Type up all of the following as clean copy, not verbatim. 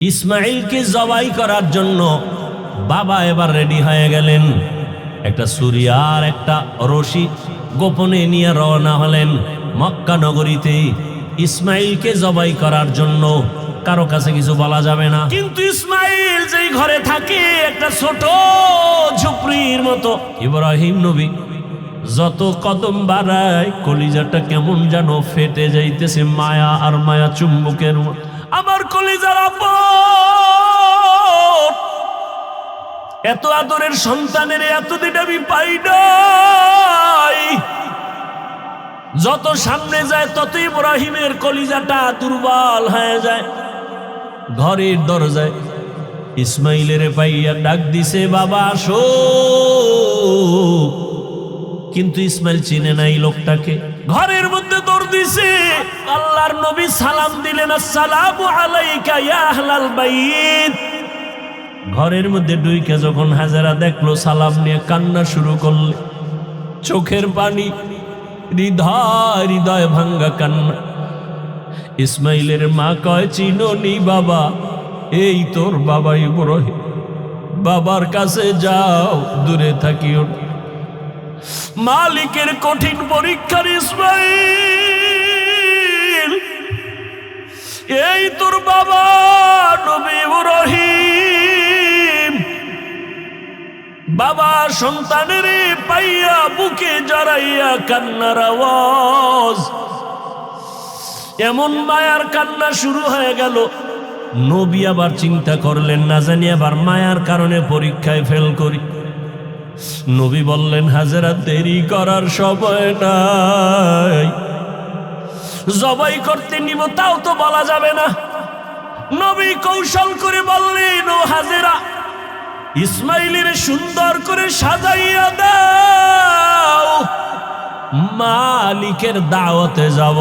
ইসমাইলকে জবাই করার জন্য বাবা এবার রেডি হয়ে গেলেন। একটা ছুরি আর একটা রশি গোপনে নিয়ে রওনা হলেন মক্কা নগরীতে ইসমাইলকে জবাই করার জন্য। কারো কাছে কিছু বলা যাবে না, কিন্তু ইসমাইল যেই ঘরে থাকে একটা ছোট ঝুপড়ির মতো। ইব্রাহিম নবী যত কদম বাড়ায় কলিজাটা কেমন যেন ফেটে যাইতেছে, মায়া আর মায়া চুম্বকের মতো। আমার কলিজার আপন, এত আদরের সন্তানের এতদিন আমি পাই নাই। যত সামনে যায় তত ইব্রাহিমের কলিজাটা দুর্বল হয়ে যায়। ঘরের দরজায় ইসমাইলের পাইয়া ডাক দিছে, বাবা আসো। কিন্তু ইসমাইল চিনে নাই লোকটাকে। ঘরের মধ্যে দৌড় দিছে। আল্লাহর নবী সালাম দিলেন, আসসালামু আলাইকা ইয়া আহলাল বাইত। ঘরের মধ্যে ঢুইকে যখন হাজেরা দেখলো, সালাম নিয়ে কান্না শুরু করলে, চোখের পানি, হৃদয় হৃদয় ভাঙ্গা কান্না। ইসমাইলের মা কয়, চিনোনি বাবা? এই তোর বাবা ইব্রাহিম। বাবার কাছে যাও, দূরে থাকিও। মালিকের কঠিন পরীক্ষার ইসমাইল, এই তোর বাবা নবী ইব্রাহিম। বাবা সন্তানের পাইয়া বুকে জড়াইয়া কান্নার আওয়াজ, এমন মায়ার কান্না শুরু হয়ে গেল। নবী আবার চিন্তা করলেন, না জানি আবার মায়ার কারণে পরীক্ষায় ফেল করি। নবী বললেন, হাজেরা দেরি করার সময় নাই, জবাই করতে নিব তাও তো বলা যাবে না। নবী কৌশল করে বললেন, ও হাজেরা, ইসমাইলের সুন্দর করে সাজাইয়া দাও, মালিকের দাওয়াতে যাব।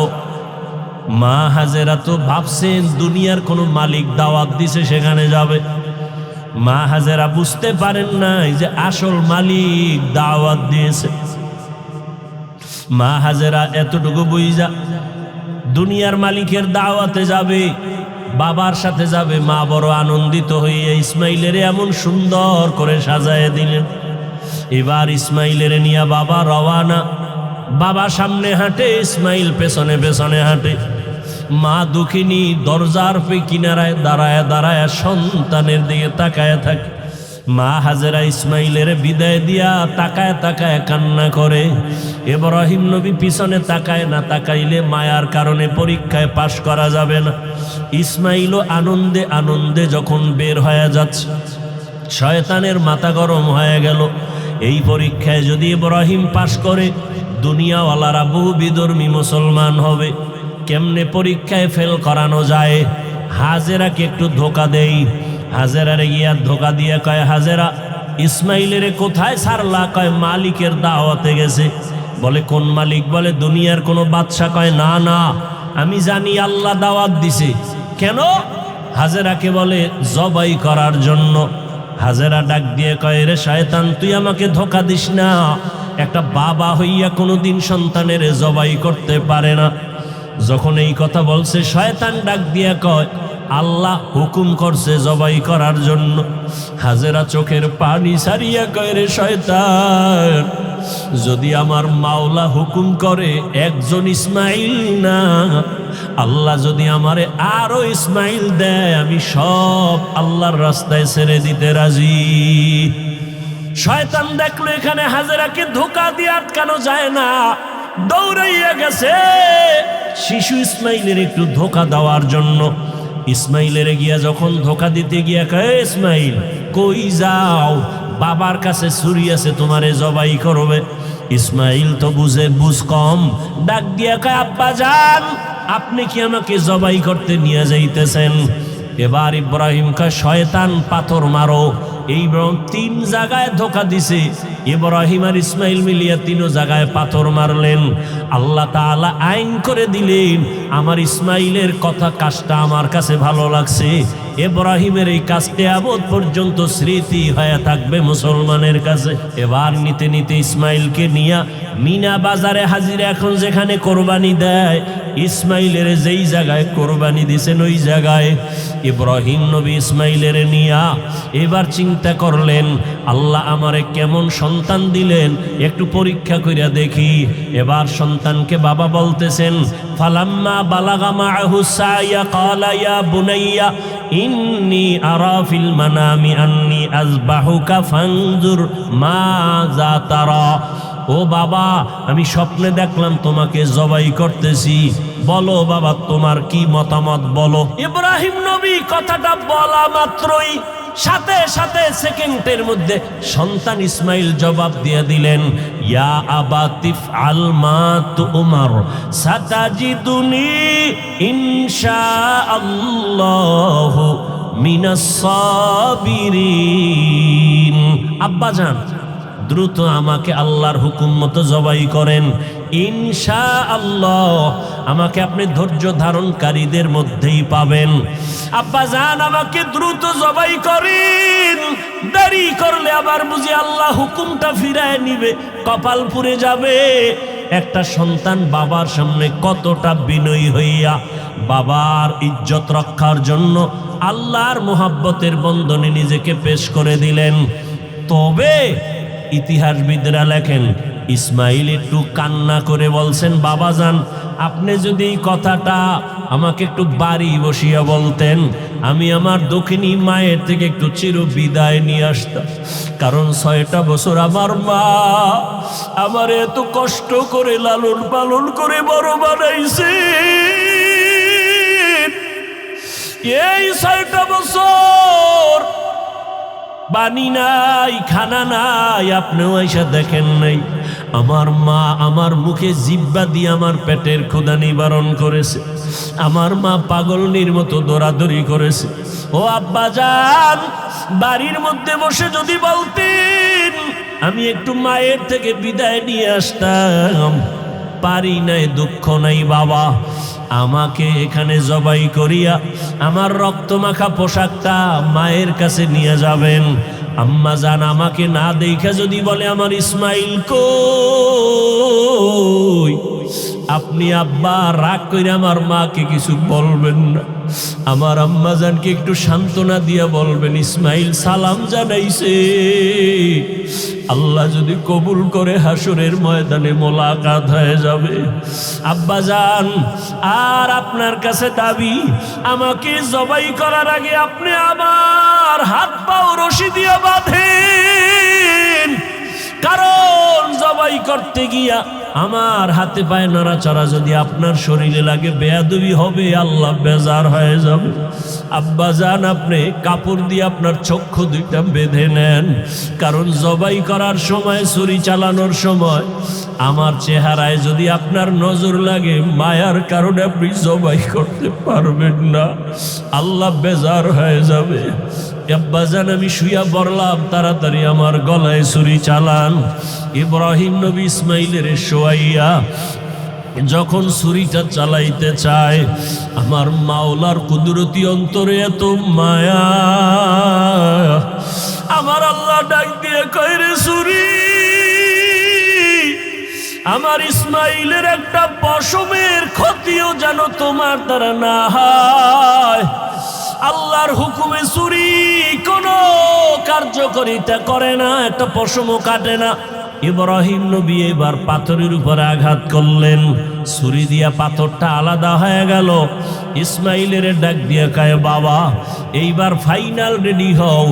মা হাজেরা তো ভাবছেন দুনিয়ার কোনো মালিক দাওয়াত দিছে সেখানে যাবে। মা হাজেরা বুঝতে পারেন নাই যে আসল মালিক দাওয়াত দিয়েছে। মা হাজেরা এতটুকু বুঝা দুনিয়ার মালিকের দাওয়াতে যাবে, বাবার সাথে যাবে। মা বড় আনন্দিত হইয়া ইসমাইলের এমন সুন্দর করে সাজায় দিলেন। এবার ইসমাইলের নিয়ে বাবা রওয়ানা। বাবা সামনে হাঁটে, ইসমাইল পেছনে পেছনে হাঁটে। মা দুঃখিনী দরজার কিনারায় দাঁড়ায় দাঁড়ায় সন্তানের দিকে তাকায় থাকে। মা হাজেরা ইসমাইলের বিদায় দিয়া তাকায় তাকায় কান্না করে। ইব্রাহিম নবী পিছনে তাকায় না, তাকাইলে মায়ার কারণে পরীক্ষায় পাশ করা যাবে না। ইসমাইলও আনন্দে আনন্দে যখন বের হয়ে যাচ্ছে, শয়তানের মাথা গরম হয়ে গেল। এই পরীক্ষায় যদি ইব্রাহিম পাশ করে, দুনিয়াওয়ালারা বহু বিধর্মী মুসলমান হবে। কেমনে পরীক্ষায় ফেল করানো যায়? হাজেরাকে একটু ধোকা দেই। হাজেরারে গিয়া ধোকা দিয়ে কয়, হাজেরা, ইসমাইলের কোথায় ছাড়লা? কয় মালিকের দাওয়াতে গেছে। বলে কোন মালিক? বলে দুনিয়ার কোনো বাদশা। কয় না না, আমি জানি আল্লাহ দাওয়াত দিছে। কেন? হাজেরাকে বলে জবাই করার জন্য। হাজেরা ডাক দিয়ে কয়, রে শয়তান, তুই আমাকে ধোকা দিস না। একটা বাবা হইয়া কোনোদিন সন্তানের জবাই করতে পারে না। যখন এই কথা বলছে, শয়তান ডাক দিয়া কয়, আল্লাহ হুকুম করছে জবাই করার জন্য। হাজেরা চোখের পানি সারিয়া কয়, রে শয়তান, যদি আমার মাওলা হুকুম করে একজন ইসমাইল না, আল্লাহ যদি আমারে আরো ইসমাইল দেয়, আমি সব আল্লাহর রাস্তায় ছেড়ে দিতে রাজি। শয়তান দেখলো এখানে হাজেরাকে ধোকা দিয়ে আটকানো যায় না, দৌড়াইয়া গেছে শিশু ইসমাইলের একটু ধোকা দেওয়ার জন্য। ইসমাইলের গিয়া যখন ধোকা দিতে গিয়া কয়, ইসমাইল কই যাও? বাবার কাছে ছুরি আছে, তোমারে জবাই করবে। ইসমাইল তো বুঝ কম, ডাক দিয়া কয়, আব্বা জান, আপনি কি আমাকে জবাই করতে নিয়ে যাইতেছেন? এবার ইব্রাহিম কয়, শয়তান, পাথর মারো। এই তিন জায়গায় ধোকা দিছে। ইব্রাহিম আর ইসমাইল মিলিয়া তিন জায়গায় পাথর মারলেন। আল্লাহ তাআলা আইন করে দিলেন, আমার ইসমাইলের কথা কাজটা আমার কাছে ভালো লাগছে, ইব্রাহিমের এই কাজটি কিয়ামত পর্যন্ত স্মৃতি হয়ে থাকবে মুসলমানের কাছে। এবার নিতে নিতে ইসমাইলকে নিয়া মিনা বাজারে হাজির। এখন যেখানে কোরবানি দেয়, ইসমাইলের যেই জায়গায় কোরবানি দিছেন ওই জায়গায় ইব্রাহিম নবী ইসমাইলের নিয়া এবার চিন্তা করলেন, আল্লাহ আমারে কেমন সন্তান দিলেন, একটু পরীক্ষা কইরা দেখি। এবার সন্তানকে বাবা বলতেছেন, ফালাম্মা বালাগা মাআহু সায়া ক্বালা ইয়া বুনাইয়া ইন্নী আরা ফিল মানামি আন্নী আযবাহুকা ফানজুর মাযা তারা। ও বাবা, আমি স্বপ্নে দেখলাম তোমাকে জবাই করতেছি, বলো বাবা তোমার কি মতামত বলো। ইব্রাহিম নবী কথাটা বলা মাত্রই সাথে সাথে সেকেন্ডের মধ্যে সন্তান ইসমাইল জবাব দিয়ে দিলেন, ইয়া আবাতিফ আল মা তুমার সাতাজিদুনি ইনশাআল্লাহ মিনাস সাবিরিন। আব্বাজান, দ্রুত আমাকে আল্লাহর হুকুম মতো জবাই করেন, ইনশাআল্লাহ আমাকে আপনি ধৈর্য ধারণকারীদের মধ্যেই পাবেন। আব্বাজান, আমাকে দ্রুত জবাই করেন, দেরি করলে আবার বুঝি আল্লাহ হুকুমটা ফিরায় নিবে, কপাল পুড়ে যাবে। একটা সন্তান বাবার সামনে কতটা বিনয়ী হইয়া বাবার ইজ্জত রক্ষার জন্য আল্লাহর মুহাব্বতের বন্ধনে নিজেকে পেশ করে দিলেন। তবে ইতিহাসবিদরা লেখেন, ইসমাইল একটু কান্না করে বলছেন, বাবাজান আপনি যদি এই কথাটা আমাকে একটু বাড়ি বসিয়া বলতেন, আমি আমার দক্ষিণী মায়ের থেকে একটু চির বিদায় নিয়ে আসতাম। কারণ 6টা বছর আমার মা আমার এত কষ্ট করে লালন পালন করে বড় বানাইছে। এই 6টা বছর পানি নাই, খানা নাই, আপনিও এসে দেখেন নাই। আমার মা আমার মুখে জিহ্বা দিয়ে আমার পেটের ক্ষুধা নিবারণ করেছে। আমার মা পাগলনির মতো দৌড়াদৌড়ি করেছে। ও আব্বাজান, বাড়ির মধ্যে বসে যদি বলতেন আমি একটু মায়ের থেকে বিদায় নিয়ে আসতাম, পারি নাই, দুঃখ নাই বাবা, আমাকে এখানে জবাই করিয়া আমার রক্তমাখা পোশাকটা মায়ের কাছে নিয়ে যাবেন। আম্মা জান আমাকে না দেখে যদি বলে আমার ইসমাইল কই, আপনি আব্বা রাগ করে আমার মাকে কিছু বলবেন না, আমার আম্মা জানকে একটু সান্ত্বনা দিয়া বলবেন ইসমাইল সালাম জানাইছে, আল্লাহ যদি কবুল করে হাসরের ময়দানে মোলাকাত হয়ে যাবে। আব্বা জান, আর আপনার কাছে দাবি, আমাকে জবাই করার আগে আপনি আমার হাত পাও রশি দিয়ে বাঁধেন, কারণ জবাই করতে গিয়া আমার হাতে পায়ে নড়াচড়া যদি আপনার শরীরে লাগে বেয়াদবি হবে, আল্লাহ বেজার হয়ে যাবে। আব্বা জান, আপনি কাপড় দিয়ে আপনার চক্ষু দুইটা বেঁধে নেন, কারণ জবাই করার সময়, ছুরি চালানোর সময় আমার চেহারায় যদি আপনার নজর লাগে, মায়ার কারণে আপনি জবাই করতে পারবেন না, আল্লাহ বেজার হয়ে যাবে। আব্বাজান, আমি শুইয়া পড়লাম, তাড়াতাড়ি আমার গলায় ছুরি চালান। ইব্রাহিম নবী ইসমাইলের শোয়াইয়া যখন ছুরিটা চালাইতে চায়, আমার মাওলার কুদরতি অন্তরে এত মায়া, আমার আল্লাহ ডাক দিয়ে কয়, রে ছুরি, আমার ইসমাইলের একটা পশমের ক্ষতিও যেন তোমার দ্বারা না হয়। আল্লাহর হুকুমে ছুরি কোনো কার্যকারিতা করে না, একটা পশমও কাটে না। ইব্রাহিম নবী এবার পাথরের উপরে আঘাত করলেন, ছুরি দিয়া পাথরটা আলাদা হয়ে গেল। ইসমাইলের ডাক দিয়ে কয়, বাবা এইবার ফাইনাল রেডি হও,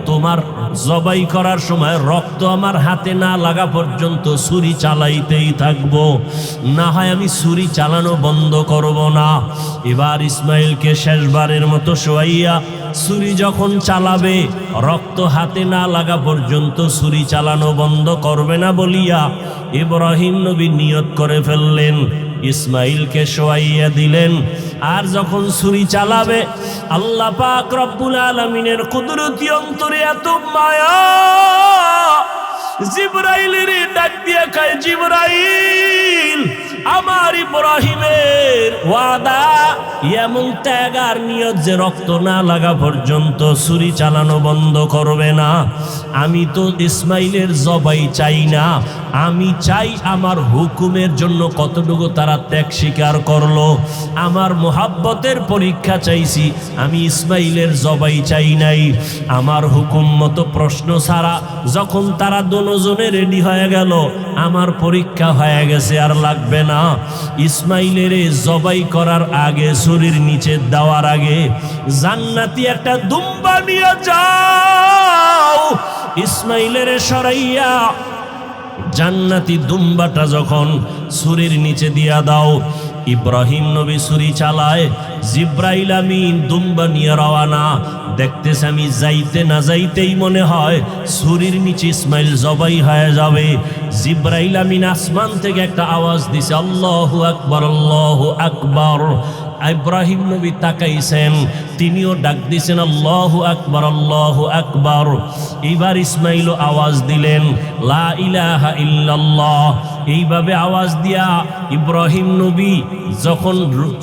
তোমার জবাই করার সময় রক্ত আমার হাতে না লাগা পর্যন্ত ছুরি চালাইতেই থাকবো, না হয় আমি ছুরি চালানো বন্ধ করব না। এবার ইসমাইলকে শেষবারের মতো শোয়াইয়া ছুরি যখন চালাবে, রক্ত হাতে না লাগা পর্যন্ত ছুরি চালানো বন্ধ করবে না বলিয়া ইব্রাহিম নবী নিয়ত করে ফেললেন, ইসমাইলকে শোয়াইয়া দিলেন। আর যখন ছুরি চালাবে, আল্লাহ পাক রব্বুল আলামিনের কুদরতি অন্তরে এত মায়া, জিবরাইলের ডাক দিয়ে কয়, জিবরাইল, আমার ইব্রাহিমের ওয়াদা, এমন ত্যাগ আর নিয়ত যে রক্ত না লাগা পর্যন্ত ছুরি চালানো বন্ধ করবে না। আমি তো ইসমাইলের জবাই চাই না, আমি চাই আমার হুকুমের জন্য কতটুকু তারা ত্যাগ স্বীকার করলো। আমার মোহাব্বতের পরীক্ষা চাইছি, আমি ইসমাইলের জবাই চাই নাই। আমার হুকুম মতো প্রশ্ন ছাড়া যখন তারা দুজনে রেডি হয়ে গেল, আমার পরীক্ষা হয়ে গেছে, আর লাগবে না। ইসমাইলের জবাই করার আগে, ছুরির নিচে দেওয়ার আগে, জান্নাতি একটা দুম্বা নিয়ে যাও, ইসমাইলের সরাইয়া জান্নাতি দুম্বাটা যখন ছুরির নিচে দিয়া দাও। ইব্রাহিম নবী ছুরি চালায়, জিব্রাইল আমিন দুম্বা নিয়ে রওয়ানা। দেখতেছে আমি যাইতে না যাইতেই মনে হয় ছুরির নিচে ইসমাইল জবাই হয়ে যাবে। জিব্রাইল আমিন আসমান থেকে একটা আওয়াজ দিছে, আল্লাহু আকবার, আল্লাহু আকবার। ইব্রাহিম নবী তাকাইছেন, তিনিও ডাক দিছেন আল্লাহু আকবার, আল্লাহু আকবার। এইবার ইসমাইলও আওয়াজ দিলেন লা ইলাহা ইল্লাল্লাহ। এইভাবে আওয়াজ দিয়া ইব্রাহিম নবী যখন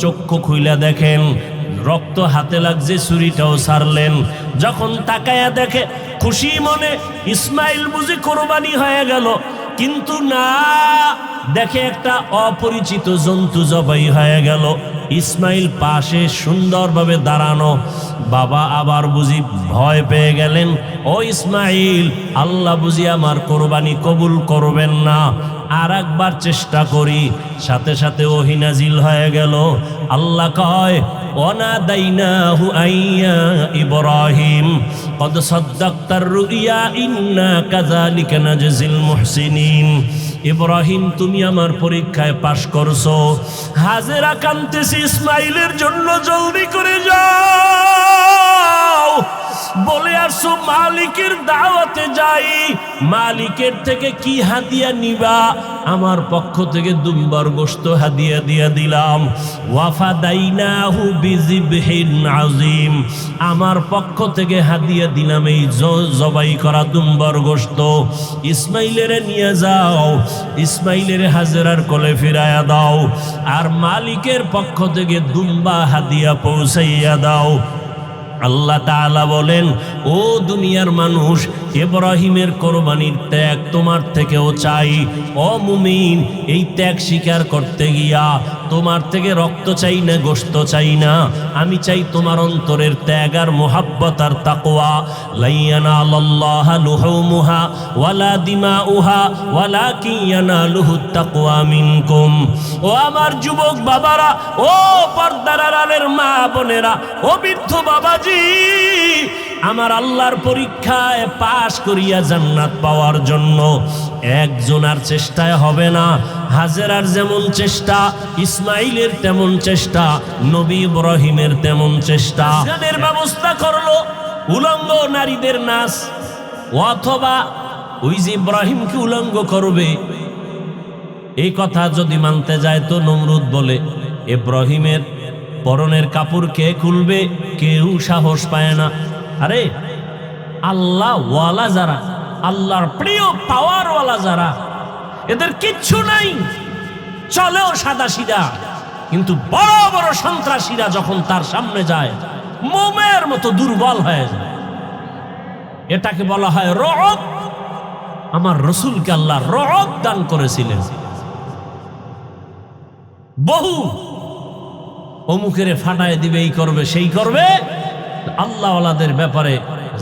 চক্ষু খুইলা দেখেন রক্ত হাতে লাগছে, ছুরিটাও ছাড়লেন। যখন তাকায়া দেখে খুশি মনে ইসমাইল বুঝি কোরবানি হয়ে গেল, কিন্তু না, দেখে একটা অপরিচিত জন্তু জবাই হয়ে গেল। ইসমাইল পাশে সুন্দরভাবে দাঁড়ানো। বাবা আবার বুঝি ভয় পেয়ে গেলেন, ও ইসমাইল, আল্লাহ বুঝি আমার কোরবানি কবুল করবেন না, আর একবার চেষ্টা করি। সাথে সাথে ওহী নাজিল হয়ে গেল। আল্লাহ কয়, ওয়ানাদাইনাহু আইয়া ইব্রাহিম কদ সাদ্দাকতার রুইয়া ইন্না কাযালিকা নাজজিল মুহসিনিন। ইব্রাহিম, তুমি আমার পরীক্ষায় পাশ করছো। হাজেরা কাঁদতেছে ইসমাইলের জন্য, জলদি করে যাও। বলে আসো মালিকের দাওয়াতে যাই, মালিকের থেকে কি হাদিয়া নিবা? আমার পক্ষ থেকে দুম্বার গোশত হাদিয়া দিয়া দিলাম। ওয়াফাদাইনাহু বিযিবহিন আযীম, আমার পক্ষ থেকে হাদিয়া দিলাম এই জবাই করা দুম্বার গোশত। ইসমাইলের নিয়ে যাও, ইসমাইলের হাজেরার কোলে ফিরায়া দাও, আর মালিকের পক্ষ থেকে দুম্বা হাদিয়া পৌঁছাইয়া দাও। আল্লাহ তাআলা বলেন, ও দুনিয়ার মানুষ, ইব্রাহিমের কোরবানির ত্যাগ তোমার থেকেও চাই। ও মুমিন, এই ত্যাগ স্বীকার করতে গিয়া তোমার থেকে রক্ত চাই না, গোশত চাই না, আমি চাই তোমার অন্তরের ত্যাগ আর মুহাব্বত আর তাকওয়া। লা ইয়ানালাল্লাহা লুহুমুহা ওয়ালা দিমাউহা ওয়ালাকিন ইয়ানালুহুত তাকওয়া মিনকুম। ও আমার যুবক বাবারা, ও পর্দার আড়ালের মা বোনেরা, ও বৃদ্ধ বাবাজি, আমার আল্লাহর পরীক্ষায় পাশ করিয়া জান্নাত পাওয়ার জন্য একজনের চেষ্টায় হবে না। হাজেরার যেমন চেষ্টা, ইসমাইলের তেমন চেষ্টা, নবী ইব্রাহিমের তেমন চেষ্টা। গানের ব্যবস্থা করলো, উলঙ্গ নারীদের নাচ, অথবা ওই যে ইব্রাহিমকে উলঙ্গ করবে, এই কথা যদি মানতে যায় তো নমরুদ বলে, ইব্রাহিমের পরনের কাপড় কে খুলবে? কেউ সাহস পায় না। আরে আল্লাহ ওয়ালা যারা, আল্লাহর প্রিয় পাওয়ারওয়ালা যারা, এদের কিচ্ছু নাই, চলেও সাদা সিধা, কিন্তু বড় বড় সন্ত্রাসীরা যখন তার সামনে যায় মোমের মতো দুর্বল হয়ে যায়। এটাকে বলা হয় রব। আমার রসুলকে আল্লাহ রব দান করেছিলেন। বহু অমুকের ফাটায় দিবে, এই করবে সেই করবে। আল্লাহ ওয়ালাদের ব্যাপারে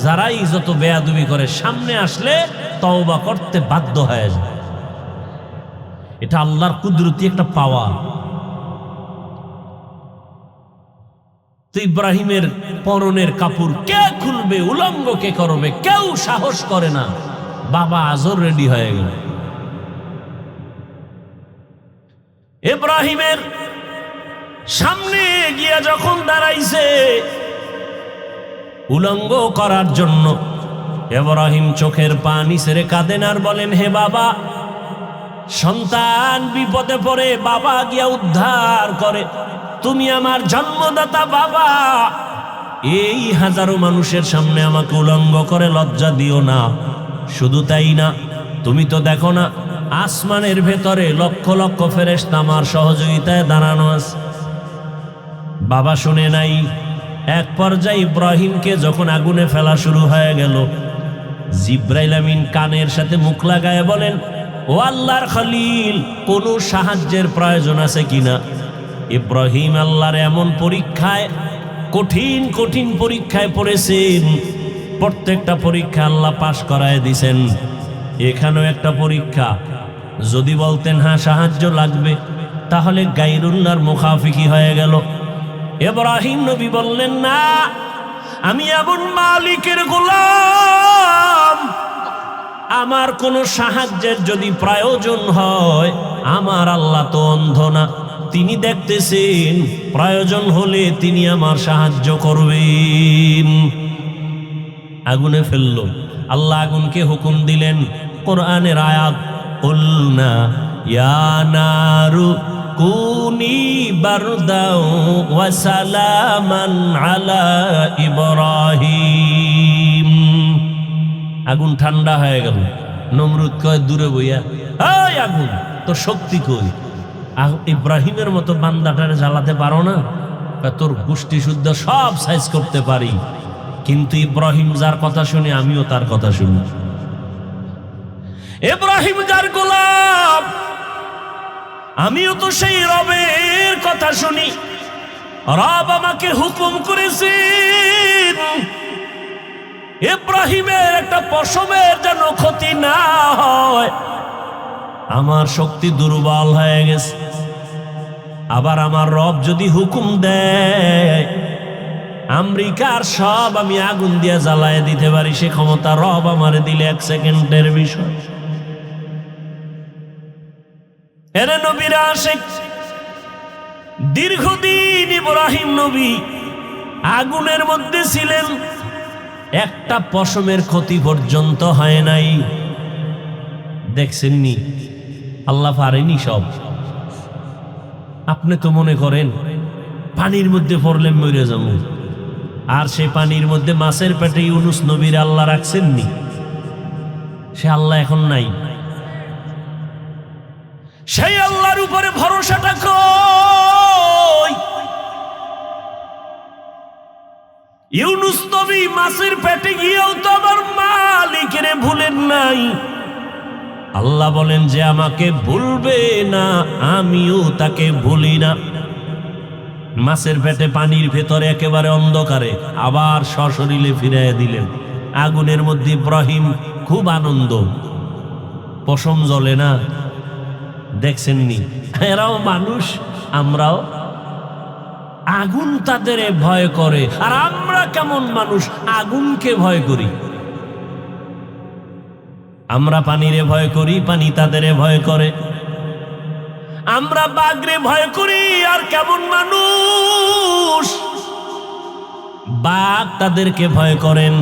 যারাই যত বেয়াদবি করে, সামনে আসলে তওবা করতে বাধ্য হয়ে যায়। এটা আল্লাহর কুদরতি একটা পাওয়া। তো ইব্রাহিমের পরনের কাপড় কে খুলবে, উলঙ্গ কে করবে? কেউ সাহস করে না। বাবা আজর রেডি হয়ে গেল। ইব্রাহিমের সামনে গিয়া যখন দাঁড়াইছে উলঙ্গ করার জন্য, ইব্রাহিম চোখের পানি ছেড়ে কাঁদেন আর বলেন, হে বাবা, সন্তান বিপদে পড়ে, বাবা গিয়া উদ্ধার করে। তুমি আমার জন্মদাতা বাবা, এই হাজারো মানুষের সামনে আমাকে উলঙ্গ করে লজ্জা দিও না। শুধু তাই না, তুমি তো দেখো না আসমানের ভেতরে লক্ষ লক্ষ ফেরেশতা আমার সহযোগিতায় দাঁড়ানো আছে। বাবা শুনে নাই। এক পর্যায়ে ইব্রাহিমকে যখন আগুনে ফেলা শুরু হয়ে গেল, জিব্রাইল আমিন কানের সাথে মুখ লাগায় বলেন, ও আল্লাহর খলিল, কোনো সাহায্যের প্রয়োজন আছে কিনা? ইব্রাহিম আল্লাহর এমন পরীক্ষায়, কঠিন কঠিন পরীক্ষায় পড়েছেন, প্রত্যেকটা পরীক্ষা আল্লাহ পাশ করায় দিছেন। এখানেও একটা পরীক্ষা। যদি বলতেন হ্যাঁ সাহায্য লাগবে, তাহলে গায়রুল্লাহর মুখাফিকি হয়ে গেল। ইব্রাহিম নবী বললেন, না, আমি এমন মালিকের গোলাম, আমার কোনো সাহায্যের যদি প্রয়োজন হয়, আমার আল্লাহ তো অন্ধ না, তিনি দেখতেছেন, প্রয়োজন হলে তিনি আমার সাহায্য করবেন। আগুনে ফেলল। আল্লাহ আগুনকে হুকুম দিলেন, কোরআনের আয়াত, কুলনা ইয়া নারু কুনি বারদাও ওয়া সালামান আলা ইব্রাহিম। আগুন ঠান্ডা হয়ে গেল। নমরুদ কয় দূরে বইয়া, এই আগুন, তোর শক্তি কই? ইব্রাহিমের মতো বান্দাটারে জ্বালাতে পারো না? তোর গোষ্ঠী শুদ্ধ সব সাইজ করতে পারি, কিন্তু ইব্রাহিম যার কথা শুনে আমিও তার কথা শুনি। ইব্রাহিম যার গোলাম, আমিও তো সেই রবের কথা শুনি। রব আমাকে হুকুম করেছেন ইব্রাহিমের একটা পশমের যেন ক্ষতি না হয়। আমার শক্তি দুর্বল হয়ে গেছে। আবার আমার রব যদি হুকুম দেয়, আমেরিকার সব আমি আগুন দিয়ে জ্বালায় দিতে পারি, সে ক্ষমতা রব আমারে দিলে 1 সেকেন্ডের বিষয়। এরে নবীরা আশিক, দীর্ঘদিন ইব্রাহিম নবী আগুনের মধ্যে ছিলেন, একটা পশমের ক্ষতি পর্যন্ত হয় নাই। দেখছেননি আল্লাহ পারেনি সব। আপনি তো মনে করেন পানির মধ্যে পড়লে মরে যাব, আর সেই পানির মধ্যে মাছের পেটে ইউনুস নবীর আল্লাহ রাখছেননি? সে আল্লাহ এখন নাই। সেই আল্লাহর উপরে ভরসাটা কই? ইউনুস নবী মাছের পেটে গিয়েও তো আমার মালিকের ভুলেন নাই। আল্লাহ বলেন যে আমাকে ভুলবে না, আমিও তাকে ভুলি না। মাছের পেটে পানির ভেতরে একেবারে অন্ধকারে আবার সশরীরে ফিরিয়ে দিলেন। আগুনের মধ্যে ইব্রাহিম খুব আনন্দ, পশম জ্বলে না। দেখছেননি? এরাও মানুষ, আমরাও। আগুন তাদের ভয় করে, আর আমরা কেমন মানুষ আগুনকে ভয় করি। আমরা পানিরে ভয় করি, পানি তাদের ভয় করে। আমরা বাঘরে ভয় করি, আর কেমন মানুষ বাঘ তাদেরকে ভয় করেন।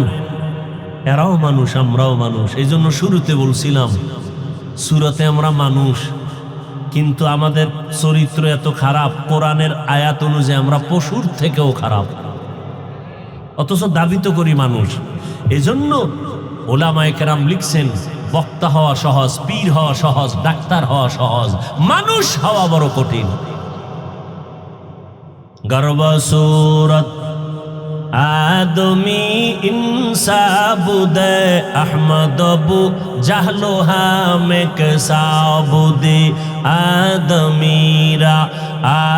এরাও মানুষ, আমরাও মানুষ। এই জন্য শুরুতে বলছিলাম সূরাতে আমরা মানুষ, কিন্তু আমাদের চরিত্র এত খারাপ, কোরআনের আয়াত অনুযায়ী আমরা পশুর থেকেও খারাপ, অথচ দাবি তো করি মানুষ। এজন্য ওলামায়ে কেরাম লিখছেন, বক্তা হওয়া সহজ, পীর হওয়া সহজ, ডাক্তার হওয়া সহজ, মানুষ হওয়া বড় কঠিন। গর্ব সূরত আদমি ইনসাবুদে আহমদবু জাহলো হামেক সাবুদে আদমিরা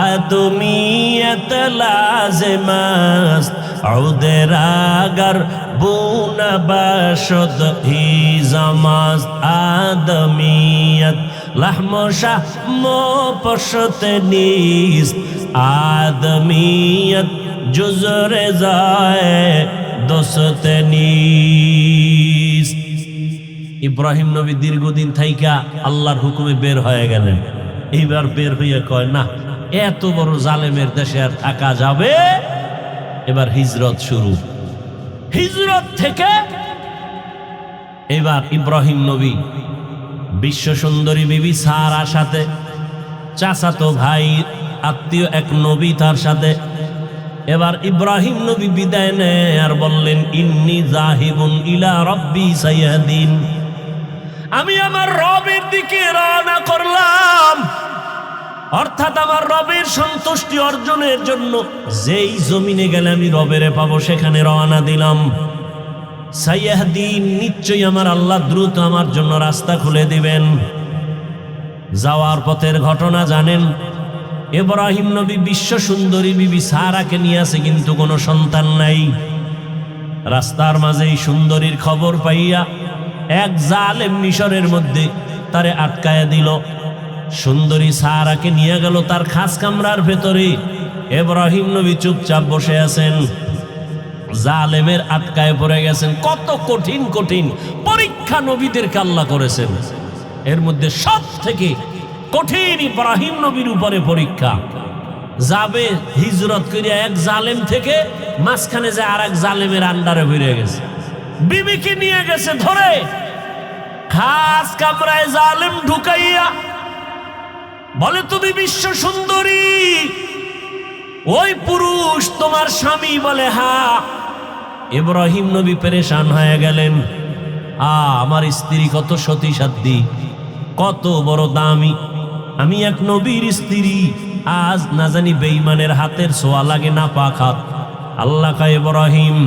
আদমিয়ত লাজমাস্ত আউদেরাগর বুনা বাশদ হি জামাস্ত আদমিয়ত লাহমশা মো পশত নিস আদমিয়ত জুজরে যায় দোসতে নিস। ইব্রাহিম নবী দীর্ঘদিন থাইকা আল্লাহর হুকুমে বের হয়ে গেলেন। এইবার বের হইয়া কয়, না, এত বড় জালেমের দেশে আর থাকা যাবে। এবার হিজরত শুরু। হিজরত থেকে এবার ইব্রাহিম নবী বিশ্ব সুন্দরী বিবি সারার সাথে, চাচাতো ভাই আত্মীয় এক নবী তার সাথে, এবার ইব্রাহিম নবী বিদায় নেয় আর বললেন, ইন্নী জাহিবুন ইলা রাব্বি সাইয়াদিন, আমি আমার রবের দিকে রওনা করলাম, অর্থাৎ আমার রবের সন্তুষ্টি অর্জনের জন্য যেই জমিনে গেলে আমি রবেরে পাবো সেখানে রওনা দিলাম। সাইয়াহদিন, নিশ্চয়ই আমার আল্লাহ দ্রুত আমার জন্য রাস্তা খুলে দিবেন। যাওয়ার পথের ঘটনা জানেন, ইব্রাহিম নবী বিশ্ব সুন্দরী বিবি সারাকে নিয়ে আসে, কিন্তু কোনো সন্তান নাই। রাস্তার মাঝে এই সুন্দরীর খবর পাইয়া এক জালেম মিশরের মধ্যে তারে আটকায়া দিল। সুন্দরী সারাকে নিয়ে গেল তার খাস কামরার ভেতরে। ইব্রাহিম নবী চুপচাপ বসে আছেন, জালেমের আটকায় পড়ে গেছেন। কত কঠিন কঠিন পরীক্ষা নবীদেরকে আল্লাহ করেছেন, এর মধ্যে সব থেকে কঠিন ইব্রাহিম নবীর উপরে পরীক্ষা। যাবে হিজরত করিয়া এক জালেম থেকে, মাঝখানে যে আর এক জালেমের আন্ডারে বেরিয়ে গেছে, বিবিকে নিয়ে গেছে ধরে খাস কামরায় জালেম ঢুকাইয়া বলে, তুমি বিশ্ব সুন্দরী, ওই পুরুষ তোমার স্বামী? বলে হ্যাঁ। ইব্রাহিম নবী পেরেশান হয়ে গেলেন, আমার স্ত্রী কত সতী সাধ্বী, কত বড় দামি, আমি এক নবীর স্ত্রী, আজ না জানি বেঈমানের হাতের ছোঁয়া লাগে না পাক হাত। আল্লাহ কা ইব্রাহিম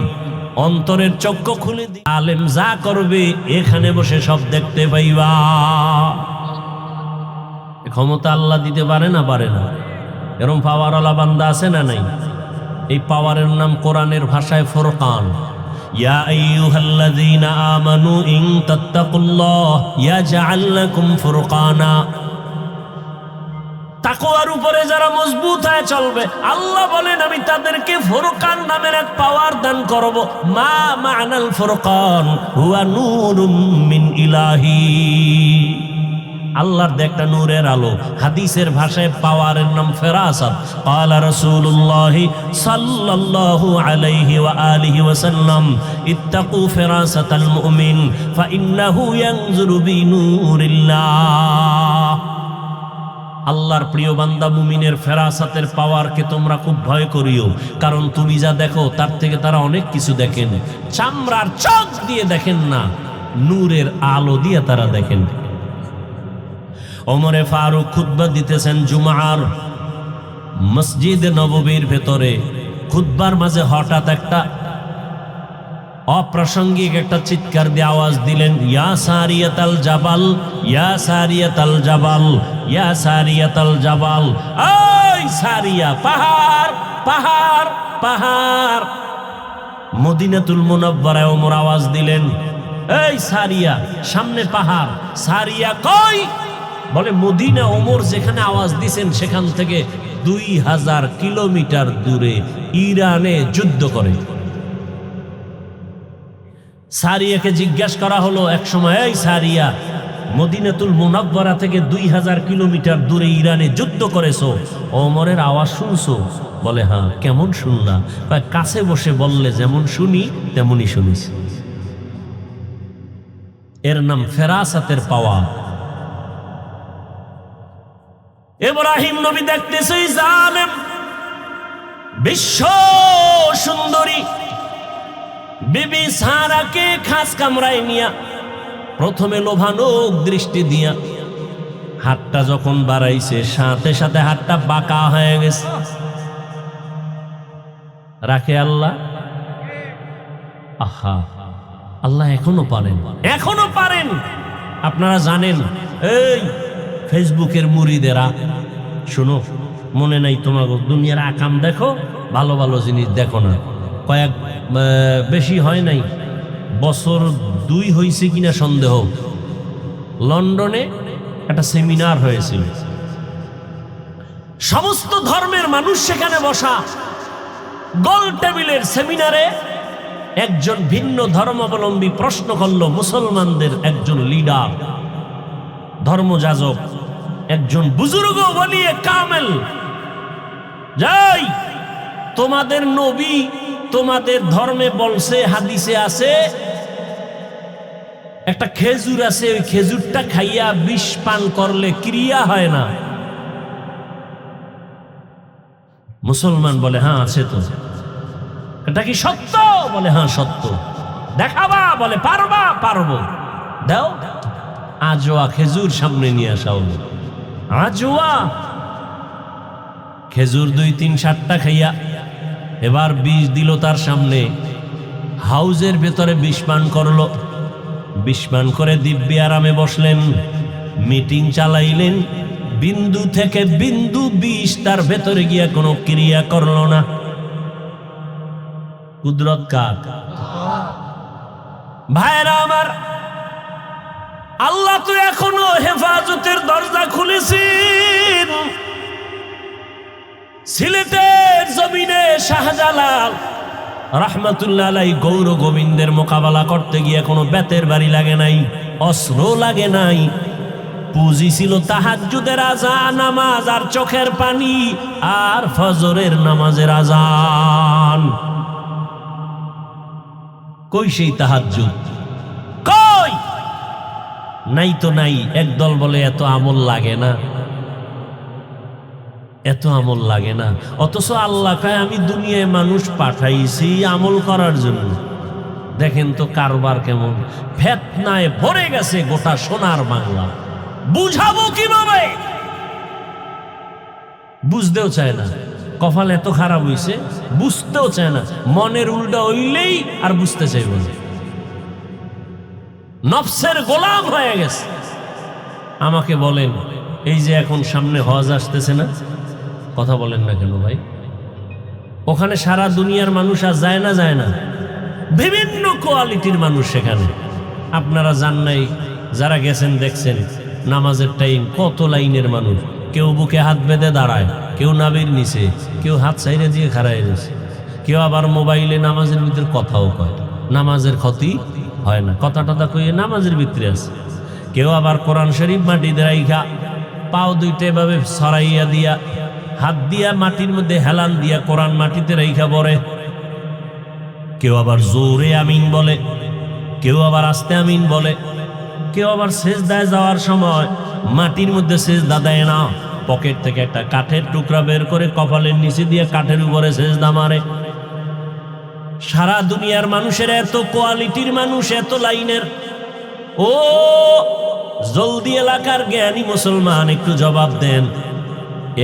অন্তরের চক্ষু খুলে দি, আলেম যা করবে এখানে বসে সব দেখতে পাইবা। ক্ষমতা আল্লাহ দিতে পারে না? পারে না। এরকম পাওয়ারওয়ালা বান্দা আছে না নাই? এই পাওয়ারের নাম কোরআনের ভাষায় ফুরকান। ইয়া আইয়ুহাল্লাযীনা আমানু ইন তাত্তাকুল্লাহ ইয়াজআল লাকুম ফুরকানা। তাকওয়ার উপরে যারা মজবুত হয়ে চলবে, আল্লাহ বলেন আমি তাদেরকে ফুরকান নামের এক পাওয়ার দান করব। মা মা'নাল ফুরকান হুয়া নূরুম মিন ইলাহি। আল্লাহর একটা নূরের আলো। হাদিসের ভাষায় পাওয়ারের নাম ফেরাসাত। ক্বালা রাসূলুল্লাহ সাল্লাল্লাহু আলাইহি ওয়া আলিহি ওয়াসাল্লাম, ইত্তাকু ফেরাসাতাল মুমিন ফাইন্নাহু ইয়ানজুরু বিনূরিল্লাহ। আল্লাহর প্রিয় বান্দা মুমিনের ফেরাসাতের পাওয়ারকে তোমরা খুব ভয় করিও, কারণ তুমি যা দেখো তার থেকে তারা অনেক কিছু দেখেন। চামড়ার চোখ দিয়ে দেখেন না, নূরের আলো দিয়ে তারা দেখেন। ওমরে ফারুক খুতবা দিতেছেন জুমার মসজিদে নববীর ভেতরে। খুতবার মাঝে হঠাৎ একটা অপ্রাসঙ্গিক একটা চিৎকার দিয়ে আওয়াজ দিলেন, ইয়া সারিয়াতাল জাবাল, ইয়া সারিয়াতাল জাবাল, ইয়া সারিয়াতাল জাবাল। এই সারিয়া, পাহাড় পাহাড় পাহাড়। মদিনাতুল মুনাওয়ারায় ওমর আওয়াজ দিলেন, এই সারিয়া, সামনে পাহাড়। সারিয়া কই? বলে মদিনা। ওমর যেখানে আওয়াজ দিছেন সেখান থেকে 2000 কিলোমিটার দূরে ইরানে যুদ্ধ করে। সারিয়াকে জিজ্ঞাসা করা হলো এক সময়, এই সারিয়া, মদিনাতুল মুনাওয়ারা থেকে 2000 কিলোমিটার দূরে ইরানে যুদ্ধ করেছো, ওমরের আওয়াজ শুনছো? বলে হ্যাঁ। কেমন শুনলা? কাছে বসে বললে যেমন শুনি তেমনই শুনিস। এর নাম ফেরাসাতের পাওয়া। ইব্রাহিম নবী দেখতেছে জালেম বিশ্ব সুন্দরী বিবি সারাকে খাস কামরায় নিয়া প্রথমে লোভানোক দৃষ্টি দিয়া হাতটা যখন বাড়াইছে, সাথে সাথে হাতটা বাঁকা হয়ে গেছে। রাখে আল্লাহ? আহা, আল্লাহ এখনো পারেন, এখনো পারেন। আপনারা জানেন, এই ফেসবুকের মুরিদেরা, শুনো, মনে নাই তোমাকে? দুনিয়ার আকাম দেখো, ভালো ভালো জিনিস দেখো না। কয়েক বেশি হয় নাই, বছর 2 হয়েছে কিনা সন্দেহ, লন্ডনে একটা সেমিনার হয়েছিল। সমস্ত ধর্মের মানুষ সেখানে বসা। গোল টেবিলের সেমিনারে একজন ভিন্ন ধর্মাবলম্বী প্রশ্ন করল মুসলমানদের একজন লিডার, ধর্মযাজক, একজন বুজুর্গ ওলিয়ে কামেল, যাই তোমাদের নবী তোমাদের ধর্মে বলছে, হাদিসে আছে, একটা খেজুর আছে, ওই খেজুরটা খাইয়া বিষ পান করলে ক্রিয়া হয় না। মুসলমান বলে হ্যাঁ আছে তো। এটা কি সত্য? বলে হ্যাঁ সত্য। দেখাবা? বলে পারবা? পারবো। দাও। আজোয়া খেজুর সামনে নিয়ে আসা হলো। আজোয়া খেজুর 2-3-7টা খাইয়া এবার বিষ দিল তার সামনে। হাউজের ভেতরে বিষ পান করলো। বিষ পান করে দিব্যি আরামে বসলেন, মিটিং চালাইলেন। বিন্দু থেকে বিন্দু বিষ তার ভেতরে গিয়া কোনো ক্রিয়া করলো না। কুদরত কার? ভাইরা আমার, আল্লাহ তো এখনো হেফাজতের দরজা খুলেছেন। সিলেটের জমিনে শাহজালাল রাহমাতুল্লাহ আলাইহি গৌর গোবিন্দের মোকাবেলা করতে গিয়ে কোনো বেতের বাড়ি লাগে নাই, অস্ত্র লাগে নাই। পুঁজি ছিল তাহাজ্জুদের আযান নামাজ আর চোখের পানি আর ফজরের নামাজের আযান। কই সেই তাহাজ্জুদ? কই? নাই তো নাই। একদল বলে এত আমল লাগে না, এত আমল লাগে না। অথচ আল্লাহ কয় আমি দুনিয়ায় মানুষ পাঠাইছি আমল করার জন্য। দেখেন তো কারবার কেমন। ফেতনায় ভরে গেছে গোটা সোনার বাংলা। বুঝাবো কিভাবে? বুঝতেও চায় না। কপাল এত খারাপ হইছে, বুঝতেও চায় না। মনের উল্টা হইলেই আর বুঝতে চাইব না। নফসের গোলাম হয়ে গেছে। আমাকে বলেন, এই যে এখন সামনে হজ আসতেছে না, কথা বলেন না কেন ভাই? ওখানে সারা দুনিয়ার মানুষ আর যায় না? যায় না? বিভিন্ন কোয়ালিটির মানুষ সেখানে। আপনারা জান নাই, যারা গেছেন দেখছেন নামাজের টাইম কত লাইনের মানুষ। কেউ বুকে হাত বেঁধে দাঁড়ায়, কেউ নাবির নিচে, কেউ হাত সাইরে দিয়ে খাড়ায় রয়েছে, কেউ আবার মোবাইলে নামাজের ভিতরে কথাও কয়। নামাজের ক্ষতি হয় না, কথা টথা কইয়ে নামাজের ভিতরে আছে। কেউ আবার কোরআন শরীফ মাটিতে রাইখা পাও দুইটা এভাবে সরাইয়া দিয়া হাত দিয়া মাটির মধ্যে হেলান দিয়া কোরআন মাটিতে রাইখা পড়ে। কেউ আবার জোরে আমিন বলে, কেউ আবার আস্তে আমিন বলে। কেউ আবার সেজদায় যাওয়ার সময় মাটির মধ্যে সেজদা দেয় না, পকেট থেকে একটা কাঠের টুকরা বের করে কপালের নিচে দিয়ে কাঠের উপরে সেজদা মারে। সারা দুনিয়ার মানুষের এত কোয়ালিটির মানুষ, এত লাইনের। ও জলদি এলাকার জ্ঞানী মুসলমান, একটু জবাব দেন।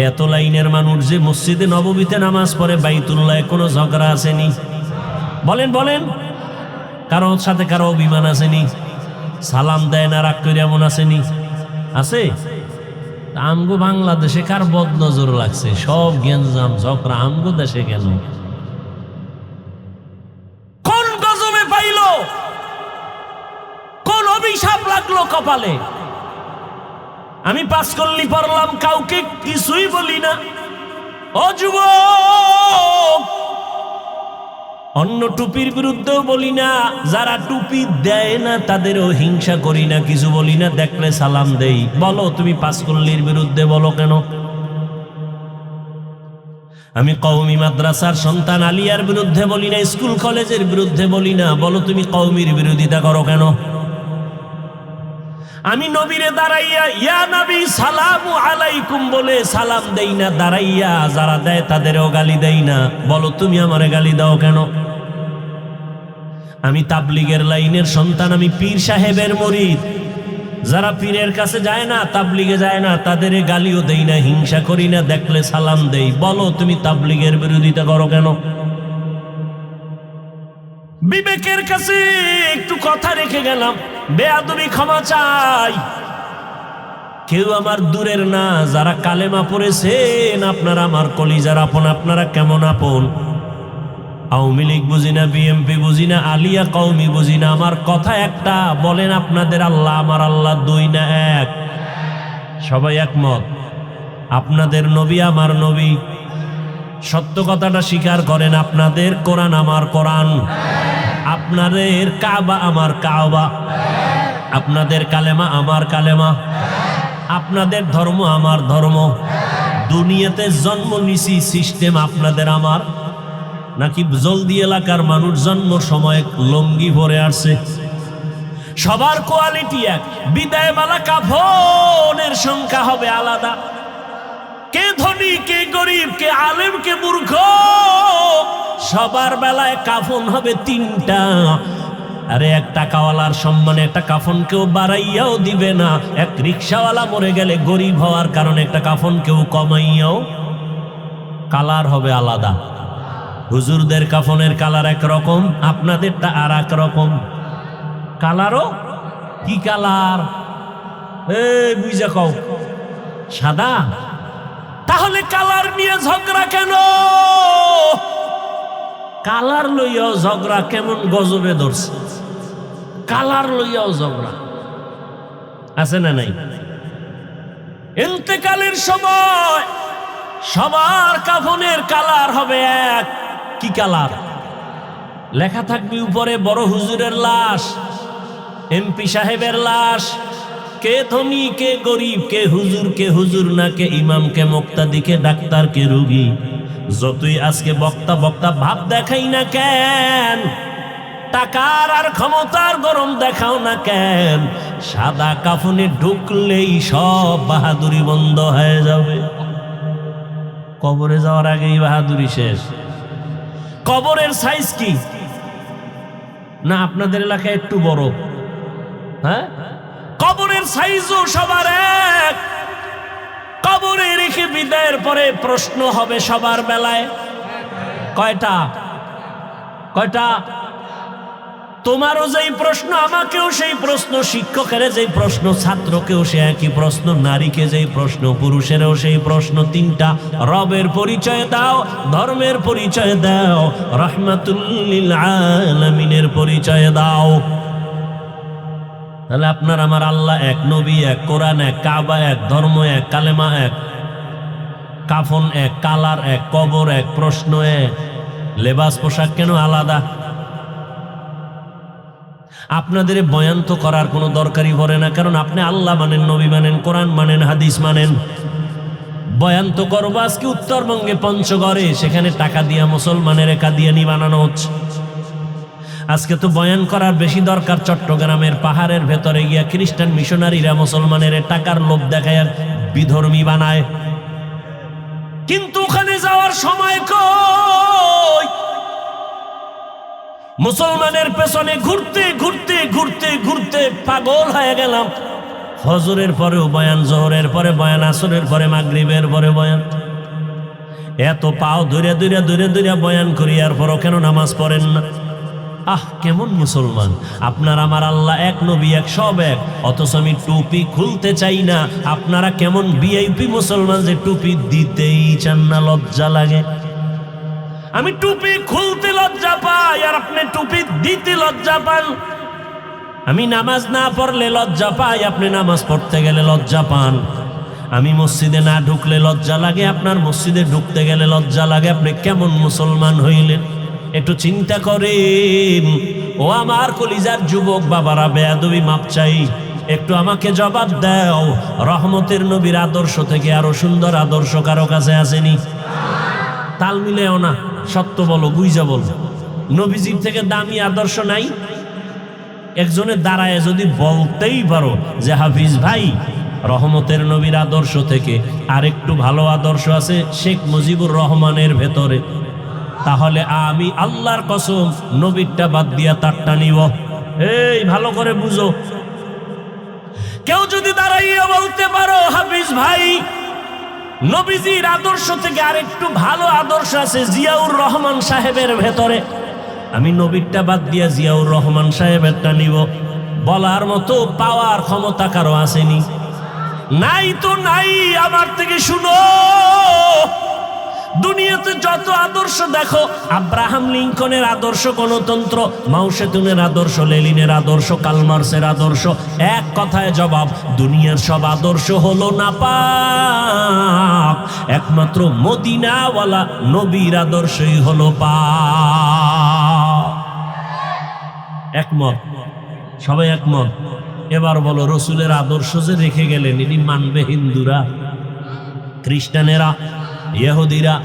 এত লাইনের মানুষ যে মসজিদে নববীতে নামাজ পড়ে, বাইতুল্লাহ কোনো ঝগড়া আসেনি? বলেন বলেন, কারোর সাথে কারো অভিমান আসেনি? সালাম দেয় না রাগ করে এমন আসেনি? আছে? আমগো বাংলাদেশে কার বদ নজর লাগছে? সব গেঞ্জাম ঝগড়া আমগো দেশে কেন? কোন গজবে পাইল? কোন অভিশাপ লাগলো কপালে? আমি পাস করলি পড়লাম, কাউকে কিছুই বলি না। ও যুবক, অন্য টুপির বিরুদ্ধেও বলি না, যারা টুপি দেয় না তাদেরও হিংসা করি না, কিছু বলি না, দেখলে সালাম দেই। বলো তুমি পাঁচকল্লির বিরুদ্ধে বলো কেন? আমি কওমি মাদ্রাসার সন্তান আলিয়ার বিরুদ্ধে বলি না, স্কুল কলেজের বিরুদ্ধে বলি না, বলো তুমি কওমির বিরোধিতা করো কেন? আমি নবীরে দাঁড়াইয়া ইয়া নবী সালামু আলাইকুম বলে সালাম দেই না, দাঁড়াইয়া যারা দেয় তাদেরও গালি দেই না, বলো তুমি আমারে গালি দাও কেন? আমি তাবলিগের লাইনের সন্তান, আমি পীর সাহেবের মুরিদ। যারা পীরের কাছে যায় না, তাবলিগে যায় না, তাদের গালিও দেই না, হিংসা করি না, দেখলে সালাম দেই। বলো তুমি তাবলিগের বিরোধিতা করো কেন? বিবেকের কাছে একটু কথা রেখে গেলাম, বেয়াদবি ক্ষমা চাই। কেউ আমার দূরের না, যারা কালেমা পড়েছেন আপনারা আমার কলিজার আপন। আপনারা কেমন আপন? আওয়ামী লীগ বুঝি না, বিএমপি বুঝি না, আলিয়া কওমি বুঝি না, আমার কথা একটা। বলেন আপনাদের আল্লাহ আমার আল্লাহ দুই না এক? সবাই একমত? আপনাদের নবী আমার নবী, সত্য কথাটা স্বীকার করেন। আপনাদের কোরআন আমার কোরআন, আপনাদের কাবা আমার কাবা, আপনাদের কালেমা আমার কালেমা, আপনাদের ধর্ম আমার ধর্ম। দুনিয়াতে জন্ম নিছি সিস্টেম আপনাদের আমার, নাকি জলদি এলাকার মানুষ জন্ম সময় লঙ্গি ভরে আসছে? সবার কোয়ালিটি এক, বিদায় মালা কাফনের সংখ্যা হবে আলাদা। কে ধনী, কে গরিব, কে আলেম, কে মূর্খ, সবার বেলায় কাফন হবে তিনটা। আরে এক টাকাওয়ালার সম্মানে একটা কাফন কেউ বাড়াইয়াও দিবে না, এক রিক্সাওয়ালা মরে গেলে গরিব হওয়ার কারণে একটা কাফন কেউ কমাইয়াও, কালার হবে আলাদা। হুজুরদের কাফনের কালার একরকম, আপনাদেরটা আর এক রকম। কালারও কি কালার? এই বুঝা কও, সাদা। তাহলে কালার নিয়ে ঝগড়া কেন? কালার লইয়াও ঝগড়া কেমন গজবে ধরছে। কালার লইয়াও ঝগড়া আছে না নাই? ইন্তেকালের সময় সবার কাফনের কালার হবে এক। কি কালার? লেখা থাকবে উপরে বড় হুজুরের লাশ, এমপি সাহেবের লাশ, কে ধনী কে গরিব, কে হুজুর না, কে ইমাম কে মুক্তাদি, কে ডাক্তার কে রোগী। যতই আজকে বক্তা বক্তা ভাব দেখাই না কেন, টাকার আর ক্ষমতার গরম দেখাও না কেন, সাদা কাফনে ঢুকলেই সব বাহাদুরি বন্ধ হয়ে যাবে। কবরে যাওয়ার আগেই বাহাদুরি শেষ। কবরের সাইজ কি না আপনাদের এলাকায় একটু বড়? হ্যাঁ, কবরের সাইজও সবার এক। কবরে রেখে বিদায়ের পরে প্রশ্ন হবে সবার বেলায়। কয়টা? কয়টা? তোমারও যেই প্রশ্ন, আমাকেও সেই প্রশ্ন, শিক্ষকের যেই প্রশ্ন, ছাত্রকেও সে একই প্রশ্ন, নারীকে যেই প্রশ্ন, পুরুষেরও সেই প্রশ্ন। তিনটা। রবের পরিচয় দাও, ধর্মের পরিচয় দাও, রাহমাতুল লিল আলামিনের পরিচয় দাও। তাহলে আপনার আমার আল্লাহ এক, নবী এক, কোরআন এক, কাবা এক, ধর্ম এক, কালেমা এক, কাফন এক, কালার এক, কবর এক, প্রশ্ন এক। লেবাস পোশাক কেন আলাদা? আপনাদের বয়ান তো করার কোনো দরকারই পড়ে না, কারণ আপনি আল্লাহ মানেন, নবী মানেন, কোরআন মানেন, হাদিস মানেন। বয়ান তো করবো আজকে উত্তরবঙ্গে পঞ্চগড়ে, সেখানে টাকা দিয়া মুসলমানের কাদিয়ানি বানানো হচ্ছে। আজকে তো বয়ান করার বেশি দরকার চট্টগ্রামের পাহাড়ের ভেতরে গিয়া খ্রিস্টান মিশনারিরা মুসলমানের টাকার লোভ দেখায় আর বিধর্মী বানায়। কিন্তু ওখানে যাওয়ার সময় কই? মুসলমানের পেছনে ঘুরতে ঘুরতে ঘুরতে ঘুরতে পাগল হয়ে গেলাম। ফজরের পরেও বয়ান, জোহরের পরে বয়ান, আসরের পরে মাগরিবের পরে বয়ান। এত পাও ধরে ধরে ধরে ধরে বয়ান করি, আর পরও কেন নামাজ পড়েন না? আহ, কেমন মুসলমান? আপনার আমার আল্লাহ এক, নবী এক, সব এক, অথচ আমি টুপি খুলতে চাই না। আপনারা কেমন ভিআইপি মুসলমান যে টুপি দিতেই চান না, লজ্জা লাগে। আমি টুপি খুলতে লজ্জা পাই আর আপনি টুপি দিতে লজ্জা পান। আমি নামাজ না পড়লে লজ্জা পাই, আপনি নামাজ পড়তে গেলে লজ্জা পান। আমি মসজিদে না ঢুকলে লজ্জা লাগে, আপনার মসজিদে ঢুকতে গেলে লজ্জা লাগে। আপনি কেমন মুসলমান হইলেন? একটু চিন্তা করেন। ও আমার কলিজার যুবক বাবারা, বেয়াদবি মাপ চাই, একটু আমাকে জবাব দাও। রহমতের নবীর আদর্শ থেকে আরো সুন্দর আদর্শ কারো কাছে আসেনি? তাল মিলেও না, সত্য বলো, বুঝা বলো। নবীজির থেকে দামি আদর্শ নাই? একজনের দাঁড়ায় যদি বলতেই পারো যে হাফিজ ভাই, রহমতের নবীর আদর্শ থেকে আরেকটু ভালো আদর্শ আছে শেখ মুজিবুর রহমানের ভেতরে, তাহলে আমি আল্লাহর কসম নবীরটা বাদ দিয়া তারটা নিব। এই ভালো করে বুঝো। কেউ যদি দাঁড়াইয়া বলতে পারো হাফিজ ভাই, নবীজির আদর্শ থেকে আরেকটু ভালো আদর্শ আছে জিয়াউর রহমান সাহেবের ভেতরে, আমি নবীরটা বাদ দিয়া জিয়াউর রহমান সাহেবেরটা নিব, বলার মতো পাওয়ার ক্ষমতা কারো আসেনি? নাই তো নাই। আমার থেকে শুনো, দুনিয়াতে যত আদর্শ দেখো, আব্রাহাম লিঙ্কনের আদর্শ গণতন্ত্র, মাও সেতুনের আদর্শ, লেনিনের আদর্শ, কার্ল মার্ক্সের আদর্শ, এক কথায় জবাব, দুনিয়ার সব আদর্শ হলো নাপাক, একমাত্র মদিনাওয়ালা নবীর আদর্শই হলো পাক। একমত? সবাই একমত? এবার বলো, রসুলের আদর্শ যে রেখে গেলেন, এটি মানবে হিন্দুরা, খ্রিস্টানেরা, ইহুদিরা?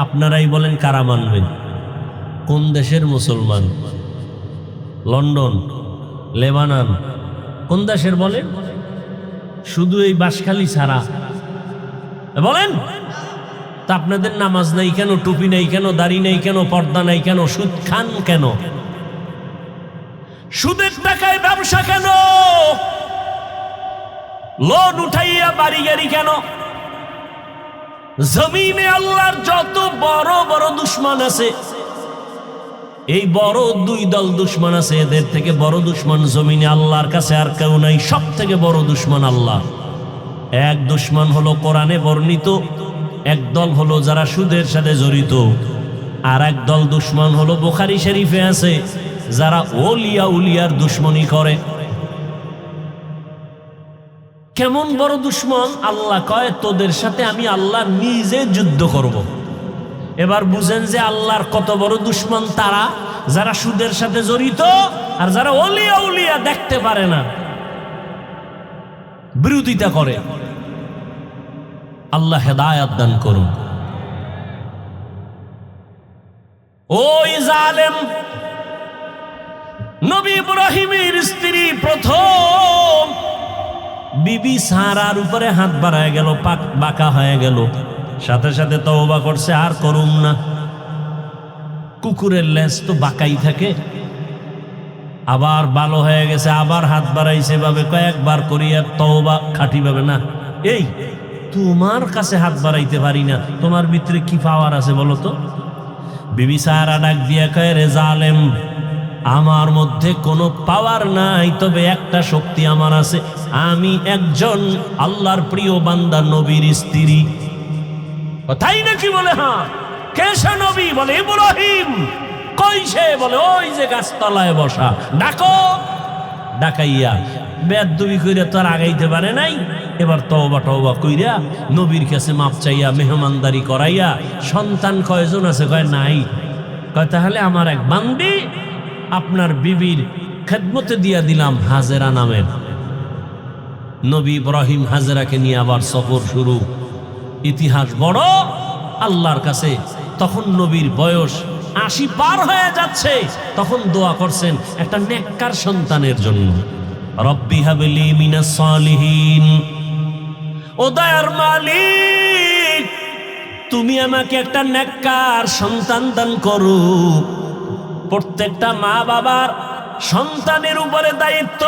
আপনারাই বলেন কারা মানবেন? কোন দেশের মুসলমান? লন্ডন, লেবানন, কোন দেশের বলেন? শুধু এই বাঁশখালী ছাড়া বলেন। তা আপনাদের নামাজ নাই কেন, টুপি নাই কেন, দাড়ি নাই কেন, পর্দা নাই কেন, সুদ খান কেন? সুদের টাকায় ব্যবসা কেন? লোন উঠাইয়া বাড়ি গাড়ি কেন? জমিনে আল্লাহর যত বড় বড় দুশ্মন আছে, এই বড় দুই দল দুশ্মন আছে, এদের থেকে বড় দুশ্মন জমিনে আল্লাহর কাছে আর কেউ নাই। সব থেকে বড় দুশ্মন আল্লাহ। এক দুশ্মন হলো কোরআনে বর্ণিত, এক দল হলো যারা সুদের সাথে জড়িত, আর এক দল দুশ্মন হলো বুখারী শরীফে আছে, যারা ওলিয়া উলিয়ার দুশ্মনী করে। কেমন বড় দুশ্মন? আল্লাহ কয় তোদের সাথে আমি আল্লাহ নিজে যুদ্ধ করব। এবার বুঝেন যে আল্লাহর কত বড় দুশ্মন তারা, যারা সুদের সাথে জড়িত আর যারা ওলিয়া উলিয়া দেখতে পারে না, বিরোধিতা করে। আল্লাহ হেদায়েত দান করুন। ওই জালেম নবী ইব্রাহিমের স্ত্রী প্রথম বিবি সারার উপরে হাত বাড়ায় গেল, পাক বাঁকা হয়ে গেল, সাথে সাথে তওবা করছে, আর করুম না। কুকুরের লেজ তো বাঁকাই থাকে, আবার ভালো হয়ে গেছে, আবার হাত বাড়াইছে ভাবে কয়েকবার করিয়া তওবা খাঁটি ভাবে না। এই তোমার কাছে হাত বাড়াইতে পারি না, তোমার ভিতরে কি পাওয়ার আছে বলো তো? বিবি সারা ডাক দিয়া কয়, রে জালেম, আমার মধ্যে কোনো পাওয়ার নাই, তবে একটা শক্তি আমার আছে, আমি একজন আল্লাহর প্রিয় বান্দা নবীর স্ত্রী। তাই নাকি? বলে হ্যাঁ। কে সে নবী? বলে ইব্রাহিম। কই সে? বলে ওই যে গাছতলায় বসা। ডাকো। ডাকাইয়া বেয়াদবি কইরা তো আর আগাইতে পারে নাই, এবার তওবা টওবা কইরা নবীর কাছে মাপ চাইয়া মেহমানদারি করাইয়া, সন্তান কয়জন আছে? কয় নাই। কয় তাহলে আমার এক বান্দি আপনার বিবির খেদমতে দিয়া দিলাম, হাজেরা নামের। নবী ইব্রাহিম হাজেরাকে নিয়ে আবার সফর শুরু। ইতিহাস বড় আল্লাহর কাছে। তখন নবীর বয়স ৮০ পার হয়ে যাচ্ছে, তখন দোয়া করছেন একটা নেককার সন্তানের জন্য। রব্বি হাবলি মিনাস সালিহিন। ও দয়ার মালিক, তুমি আমাকে একটা নেককার সন্তান দান করো। প্রত্যেকটা মা বাবার সন্তানের উপরে দায়িত্ব,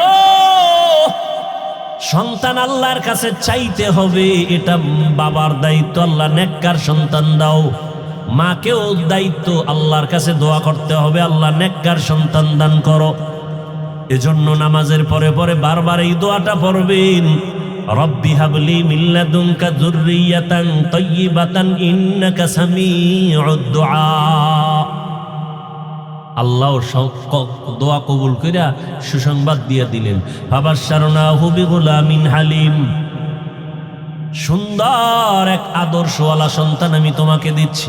সন্তান আল্লাহর কাছে চাইতে হবে, এটা বাবার দায়িত্ব। আল্লাহ নেককার সন্তান দাও। মাকেও দায়িত্ব, আল্লাহর কাছে দোয়া করতে হবে, আল্লাহ নেককার সন্তান দান করো। এজন্য নামাজের পরে পরে বারবার এই দোয়াটা পড়বেন, রব্বি হাবলি মিন লাদুনকা যুররিয়াতান তাইয়্যিবাতান ইন্নাকা সামিউদ দুআ। আল্লাহ দোয়া কবুল কইরা সুসংবাদ দিয়ে দিলেন, ফাবাশশারনাহু বিগুলামিন হালিম। সুন্দর এক আদর্শওয়ালা সন্তান আমি তোমাকে দিচ্ছি।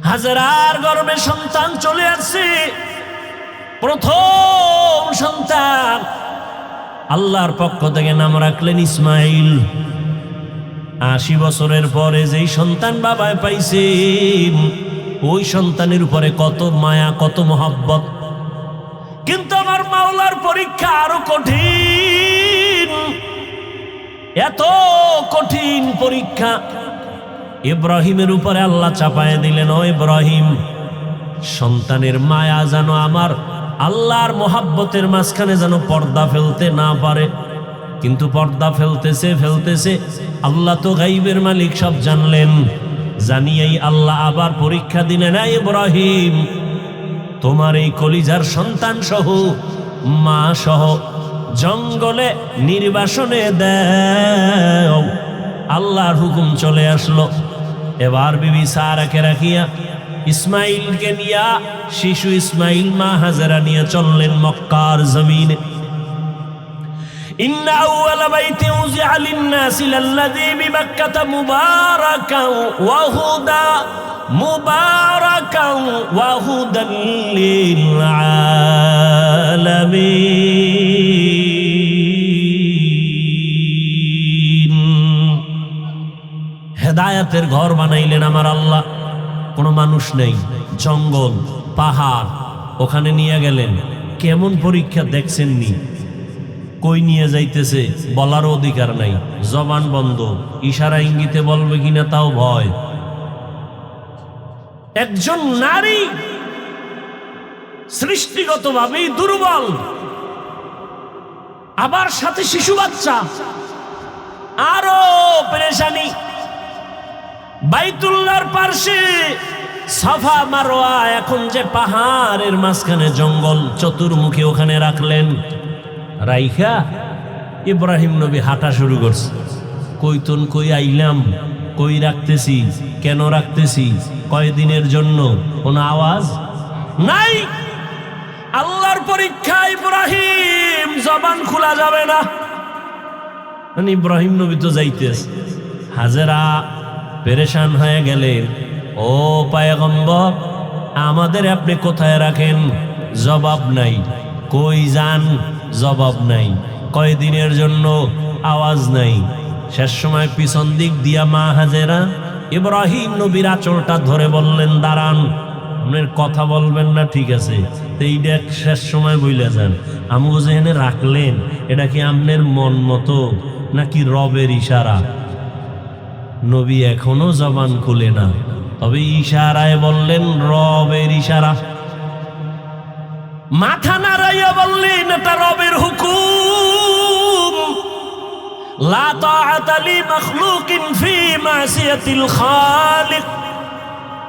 হাজেরার গর্ভে সন্তান চলে আসছে, প্রথম সন্তান। আল্লাহর পক্ষ থেকে নাম রাখলেন ইসমাইল। ৮০ বছরের পরে যেই সন্তান বাবায় পাইছেন, ওই সন্তানের উপরে কত মায়া, কত মহব্বত। কিন্তু আমার মাওলার পরীক্ষা আরো কঠিন, এত কঠিন পরীক্ষা ইব্রাহিমের উপরে আল্লাহ চাপায় দিলেন। ও ইব্রাহিম, সন্তানের মায়া যেন আমার আল্লাহর মহাব্বতের মাঝখানে যেন পর্দা ফেলতে না পারে। কিন্তু পর্দা ফেলতেছে। আল্লাহ তো গাইবের মালিক, সব জানলেন। জানিয়েই আল্লাহ আবার পরীক্ষা দিলেন, ইব্রাহিম, তোমার এই কলিজার সন্তান সহ, মা সহ জঙ্গলে নির্বাসনে দাও। আল্লাহর হুকুম চলে আসলো। এবার বিবি সারাকে রাখিয়া ইসমাইলকে নিয়া, শিশু ইসমাইল মা হাজেরা নিয়ে চললেন মক্কার জমিনে। ইন্না আউওয়ালা বাইতি উযিআ লিন-নাসি লাল্লাযী বিবাক্কাতা মুবারাকান ওয়া হুদা মুবারাকান ওয়া হুদান লিল আলামিন। হেদায়েতের ঘর বানাইলেন আমার আল্লাহ। কোনো মানুষ নেই, জঙ্গল, পাহাড়, ওখানে নিয়ে গেলেন। কেমন পরীক্ষা দেখছেননি? কই নিয়ে যাইতেছে বলার অধিকার নাই, জবান বন্ধ, ইশারা ইঙ্গিতে বলবে কিনা তাও ভয়। একজন নারী সৃষ্টিগতভাবেই দুর্বল, আবার সাথে শিশু বাচ্চা, আরো পেরেশানি। বাইতুল্লাহর পাশে সাফা মারওয়া, এখন যে পাহাড়ের মাঝখানে জঙ্গল, চতুর্মুখী ওখানে রাখলেন। রাইখা ইব্রাহিম নবী হাঁটা শুরু করছে। কইতন কই আইলাম, কই রাখতেছি, কেন রাখতেছি, কয়দিনের জন্য, কোনো আওয়াজ নাই। আল্লাহর পরীক্ষা, ইব্রাহিম জবান খোলা যাবে না। মানে ইব্রাহিম নবী তো যাইতেছে। হাজেরা পেরেশান হয়ে গেলেন, ও পয়গম্বর, আমাদের আপনি কোথায় রাখেন? জবাব নাই। কই যান? জবাব নাই। কয়দিনের জন্য? আওয়াজ নাই। শেষ সময় পিছন দিক দিয়া মা হাজেরা ইব্রাহিম নবীর আঁচলটা ধরে বললেন, দাঁড়ান, আপনার কথা বলবেন না, ঠিক আছে, তো এইটা শেষ সময় বইলে যান। আমগো যেখানে রাখলেন, এটা কি আপনার মন মতো নাকি রবের ইশারা? নবী এখনো জবান খুলে না, তবে ইশারায় বললেন রবের ইশারা। মাথা নাড়াইয়া বললেন, এটা রবের হুকুম। লা তাআতা লি মাখলুকিন ফি মাসিয়াতিল খালিক।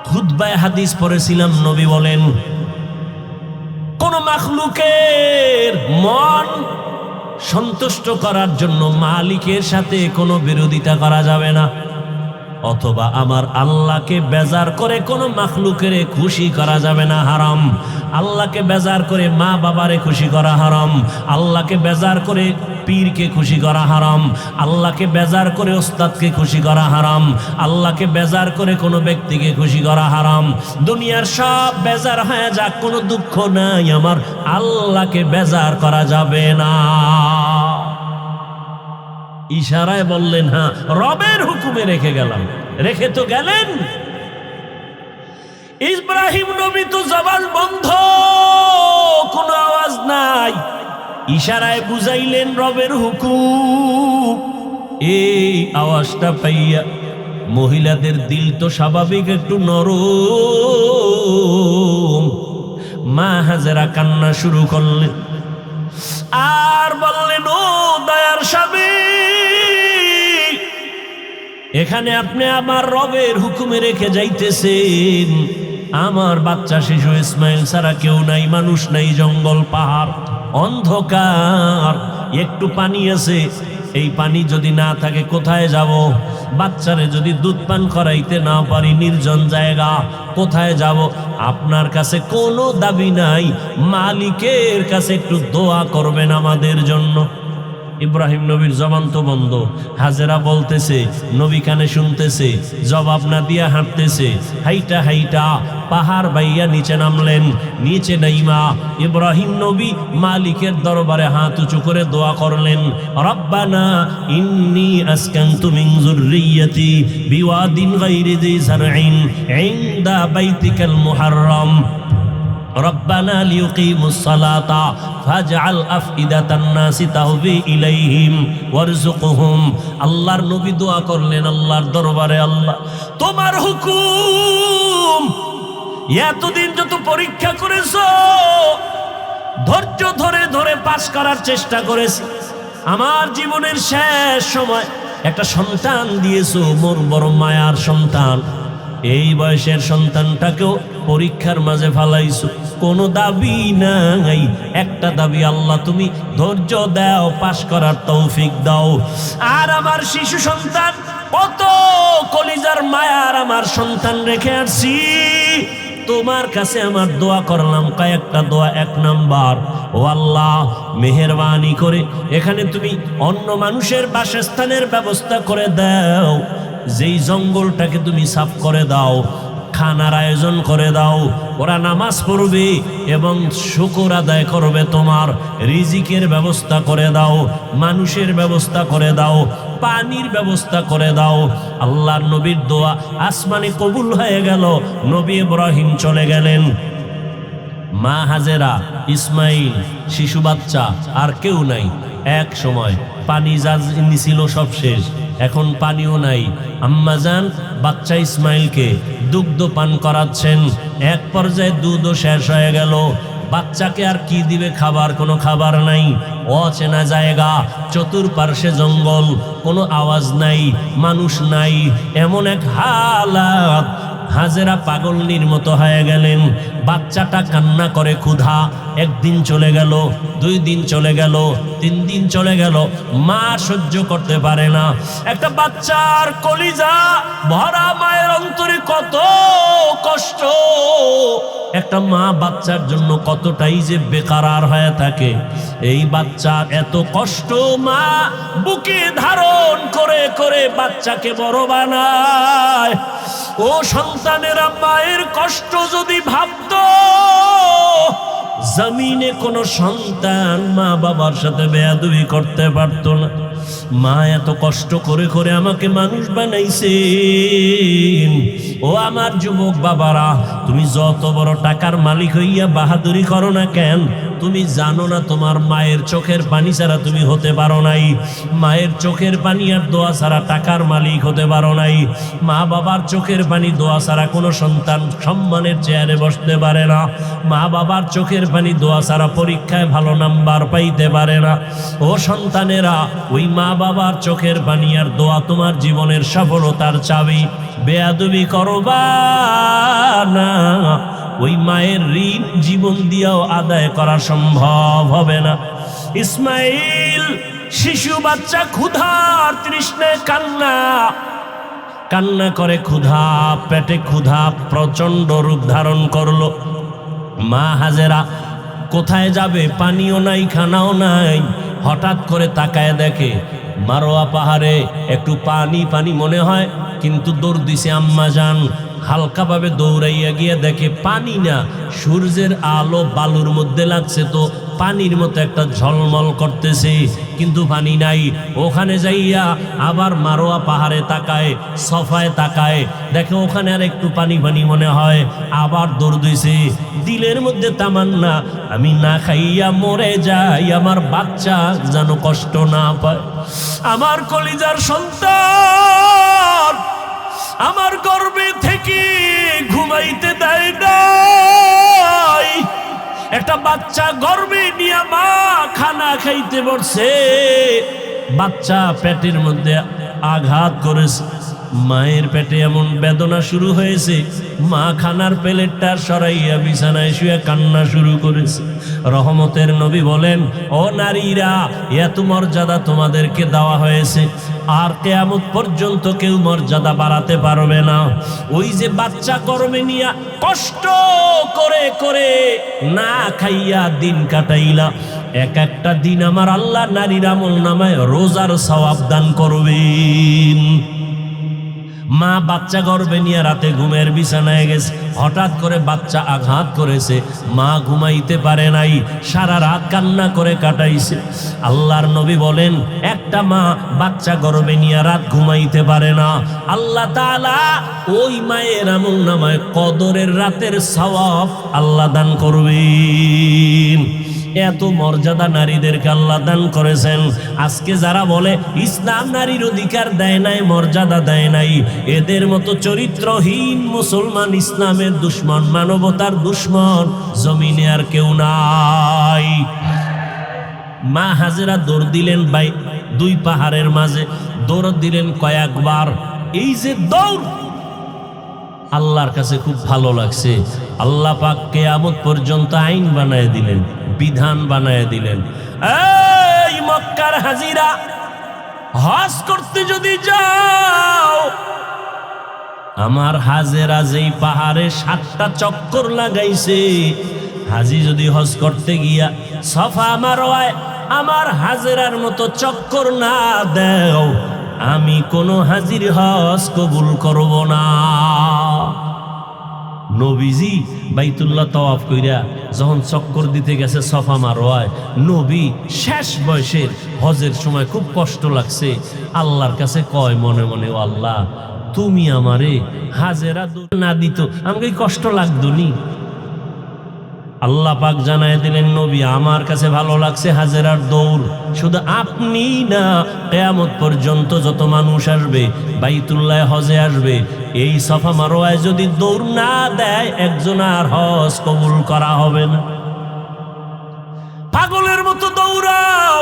খুতবায় হাদিস পড়েছিলাম, নবী বলেন, কোন মাখলুকের মন সন্তুষ্ট করার জন্য মালিকের সাথে কোনো বিরোধিতা করা যাবে না, অথবা আমার আল্লাহকে বেজার করে কোনো মাখলুকের খুশি করা যাবে না, হারাম। আল্লাহকে বেজার করে মা বাবারে খুশি করা হারাম। আল্লাহকে বেজার করে পীরকে খুশি করা হারাম। আল্লাহকে বেজার করে ওস্তাদকে খুশি করা হারাম। আল্লাহকে বেজার করে কোনো ব্যক্তিকে খুশি করা হারাম। দুনিয়ার সব বেজার হয়ে যাক, কোনো দুঃখ নাই, আমার আল্লাহকে বেজার করা যাবে না। ইশারায় বললেন, হ্যাঁ, রবের হুকুমে রেখে গেলাম। রেখে তো গেলেন। ইব্রাহিম নবী তো জবান বন্ধ, কোনো আওয়াজ নাই। ইশারায় বুঝাইলেন রবের হুকুম। এই আওয়াজটা পাইয়া মহিলাদের দিল তো স্বাভাবিক একটু নরম। মা হাজেরা কান্না শুরু করলেন আর বললেন, ও দয়ার স্বামী, এখানে আপনি আমার রবের হুকুমে রেখে যাইতেছেন। আমার বাচ্চা শিশু ইসমাইল ছাড়া কেউ নাই, মানুষ নাই, জঙ্গল, পাহাড়, অন্ধকার, একটু পানি আছে, এই পানি যদি না থাকে কোথায় যাব? বাচ্চারে যদি দুধ পান করাইতে না পারি, নির্জন জায়গা, কোথায় যাব? আপনার কাছে কোনো দাবি নাই, মালিকের কাছে একটু দোয়া করবেন আমাদের জন্য। ইব্রাহিম নবীর জবান তো বন্ধ। হাজেরা বলতেছে, নবী কানে শুনতেছে, জবাব না দিয়া হাঁটতেছে। হাইটা হাইটা পাহাড় বাইয়া নিচে নামলেন। নিচে নাইমা ইব্রাহিম নবী মালিকের দরবারে হাত উঁচু করে দোয়া করলেন, রব্বানা ইন্নী আসকানতু মিন যুররিয়্যাতি বিওয়াদিন গায়রি যি যারইন ইনদা বাইতিকাল মুহাররম রব্বানা লিয়ুকিমুস সালাতা ফাজআল আফইদাতান নাসি তাহবি ইলাইহিম ওয়ারযুকহুম। আল্লাহর নবী দোয়া করলেন আল্লাহর দরবারে, আল্লাহ তোমার হুকুম, এতদিন যত পরীক্ষা করেছো, ধৈর্য ধরে ধরে পাস করার চেষ্টা করেছি, আমার জীবনের শেষ সময় একটা সন্তান দিয়েছো, মোর বড় মায়ার সন্তান। এই বয়সের সন্তানটাকেও পরীক্ষার মাঝে ফালাইছো, কোনো দাবি নাই, একটা দাবি, আল্লাহ তুমি ধৈর্য দাও, পাশ করার তৌফিক দাও। আর আমার শিশু সন্তান, কত কলিজার মায়ার আমার সন্তান রেখে আসছি, তোমার কাছে আমার দোয়া করলাম, কয়েকটা দোয়া। এক নাম্বার, ও আল্লাহ মেহেরবানি করে এখানে তুমি অন্য মানুষের বাসস্থানের ব্যবস্থা করে দাও, যেই জঙ্গলটাকে তুমি সাফ করে দাও, খানার আয়োজন করে দাও, ওরা নামাজ পড়বে এবং শুকর আদায় করবে, তোমার রিজিকের ব্যবস্থা করে দাও, মানুষের ব্যবস্থা করে দাও, পানির ব্যবস্থা করে দাও। আল্লাহর নবীর দোয়া আসমানে কবুল হয়ে গেল। নবী ইব্রাহিম চলে গেলেন। মা হাজেরা, ইসমাইল, শিশু বাচ্চা, আর কেউ নাই। এক সময় পানি যা ছিল সব শেষ, এখন পানিও নাই। আম্মাজান বাচ্চা ইসমাইলকে দুগ্ধ পান করাচ্ছেন। এক পর্যায়ে দুধও শেষ হয়ে গেল। বাচ্চাকে আর কি দিবে, খাবার কোনো খাবার নাই, অচেনা জায়গা, চতুর্পার্শ্বে জঙ্গল, কোনো আওয়াজ নাই, মানুষ নাই, এমন এক হালাত। হাজেরা পাগলনির মতো হয়ে গেলেন। বাচ্চাটা কান্না করে ক্ষুধা। একদিন চলে গেল, 2 দিন চলে গেল, 3 দিন চলে গেল, মা সহ্য করতে পারে না। একটা বাচ্চার কলিজা ভরা মায়ের অন্তরে কত কষ্ট। একটা মা বাচ্চার জন্য কতটাই যে বেকারার হয়ে থাকে। এই বাচ্চার এত কষ্ট মা বুকে ধারণ করে করে বাচ্চাকে বড় বানায়। ও সন্তানেরা, মায়ের কষ্ট যদি ভাবতো, জমিনে কোনো সন্তান মা বাবার সাথে বেয়াদবি করতে পারতো না। মা এত কষ্ট করে করে আমাকে মানুষ বানাইছেন। ও আমার যুবক বাবারা, তুমি যত বড় টাকার মালিক হইয়া বাহাদুরি করো না কেন, তুমি জানো না তোমার মায়ের চোখের পানি ছাড়া তুমি হতে পারো নাই। মায়ের চোখের পানি আর দোয়া ছাড়া টাকার মালিক হতে পারো নাই। মা বাবার চোখের পানি দোয়া ছাড়া কোনো সন্তান সম্মানের চেয়ারে বসতে পারে না। মা বাবার চোখের পানি দোয়া ছাড়া পরীক্ষায় ভালো নাম্বার পাইতে পারে না। ও সন্তানেরা, ওই মা বাবার চোখের পানি আর দোয়া তোমার জীবনের সফলতার চাবি। বেয়াদবি করবা না, ওই মায়ের ঋণ জীবন দিয়েও আদায় করা সম্ভব হবে না। ইসমাইল শিশু বাচ্চা ক্ষুধার তৃষ্ণায় কান্না করে, ক্ষুধা, পেটে ক্ষুধা প্রচন্ড রূপ ধারণ করলো। মা হাজেরা কোথায় যাবে, পানিও নাই, খানাও নাই। হঠাৎ করে তাকায় দেখে মারোয়া পাহাড়ে একটু পানি পানি মনে হয়, কিন্তু দৌড় দিছে আম্মা জান। হালকাভাবে দৌড়াইয়া গিয়ে দেখে পানি না, সূর্যের আলো বালুর মধ্যে লাগছে, তো পানির মতো একটা ঝলমল করতেছে, কিন্তু পানি নাই। ওখানে যাইয়া আবার মারোয়া পাহাড়ে তাকায়, সফায় তাকায়, দেখে ওখানে আর একটু পানি পানি মনে হয়। আবার দৌড় দিছে, দিলের মধ্যে তামান্না, আমি না খাইয়া মরে যাই, আমার বাচ্চা যেন কষ্ট না পায়। আমার কলিজার সন্তান আমার গর্ভে থেকে ঘুমাইতে দেয় নাই। একটা বাচ্চা গর্ভে নিয়ে মা খানা খাইতে বসছে, বাচ্চা পেটের মধ্যে আঘাত করেছে। মায়ের পেটে এমন বেদনা শুরু হয়েছে, মা খানার প্লেটটা সরাইয়া বিছানায় শুয়ে কান্না শুরু করেছে। রহমতের নবী বলেন, ও নারীরা, এত মর্যাদা তোমাদেরকে দেওয়া হয়েছে, আর কিয়ামত পর্যন্ত কেউ মর্যাদা বাড়াতে পারবে না। ওই যে বাচ্চা গর্ভে নিয়া কষ্ট করে করে না খাইয়া দিন কাটাইলা, এক একটা দিন আমার আল্লাহ নারীর আমল নামায় রোজার সওয়াব দান করবেন। মা বাচ্চা গর্ভে নিয়ে রাতে ঘুমের বিছানায় গেছে, হঠাৎ করে বাচ্চা আঘাত করেছে, মা ঘুমাইতে পারে নাই, সারা রাত কান্না করে কাটাইছে। আল্লাহর নবী বলেন, একটা মা বাচ্চা গর্ভে নিয়ে রাত ঘুমাইতে পারে না, আল্লাহ তাআলা ওই মায়ের আমল নামায় কদরের রাতের সওয়াব আল্লাহ দান করবেন। এত মর্যাদা নারীদেরকে আল্লাহ দান করেছেন। আজকে যারা বলে ইসলাম নারীর অধিকার দেয় নাই, মর্যাদা দেয় নাই, এদের মতো চরিত্রহীন মুসলমান, ইসলামের দুশ্মন, মানবতার দুশ্মন জমিনে আর কেউ নাই। মা হাজেরা দৌড় দিলেন 2 পাহাড়ের মাঝে, দৌড় দিলেন কয়েকবার। এই যে দৌড় আল্লাহর কাছে খুব ভালো লাগছে। আল্লাহ পাক কিয়ামত পর্যন্ত আইন বানায় দিলেন, বিধান বানায় দিলেন। এই মক্কার হাজিরা, হজ করতে যদি যাও, আমার হাজেরা যেই পাহাড়ে 7টা চক্কর লাগাইছে, হাজি যদি হজ করতে গিয়া সফা মারওয়ায় আমার হাজেরার মতো চক্কর না দেও, আমি কোনো হাজির হজ কবুল করব না। নবীজি বাইতুল্লাহ তাওয়াফ কইরা যখন চক্কর দিতে গেছে সফা মারওয়ায়, নবী শেষ বয়সের হজের সময় খুব কষ্ট লাগছে, আল্লাহর কাছে কয় মনে মনে, ও আল্লাহ, তুমি আমারে হাজেরা না দিত আমাকে কষ্ট লাগতো নি। আল্লাহ পাক জানায় দিলেন, নবী আমার কাছে ভালো লাগছে হাজেরার দৌড়। শুধু আপনি না, কিয়ামত পর্যন্ত যত মানুষ আসবে বাইতুল্লাহ হজে আসবে, এই সফা মারওয়ায় যদি দৌড় না দেয়, একজন আর হজ কবুল করা হবে না। পাগলের মতো দৌড়াও,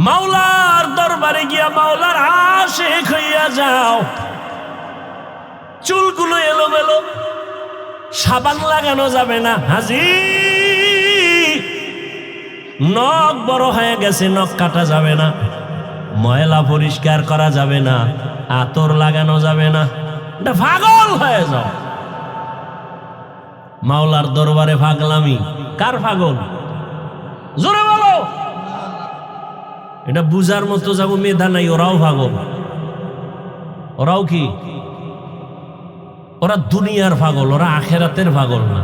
মাওলার দরবারে গিয়া মাওলার আশিক হইয়া যাও। চুলগুলো এলোমেলো, সাবান লাগানো যাবে না হাজি। নখ বড় হয়ে গেছে, নখ কাটা যাবে না। ময়লা পরিষ্কার করা যাবে না, আতর লাগানো যাবে না। এটা পাগল হয়ে যাও। মাওলার দরবারে পাগলামি, কার পাগল? জোরে বলো। এটা বুঝার মতো যাবো মেধা নাই, ওরাও পাগল। ওরাও কি? ওরা দুনিয়ার পাগল, ওরা আখেরাতের পাগল না।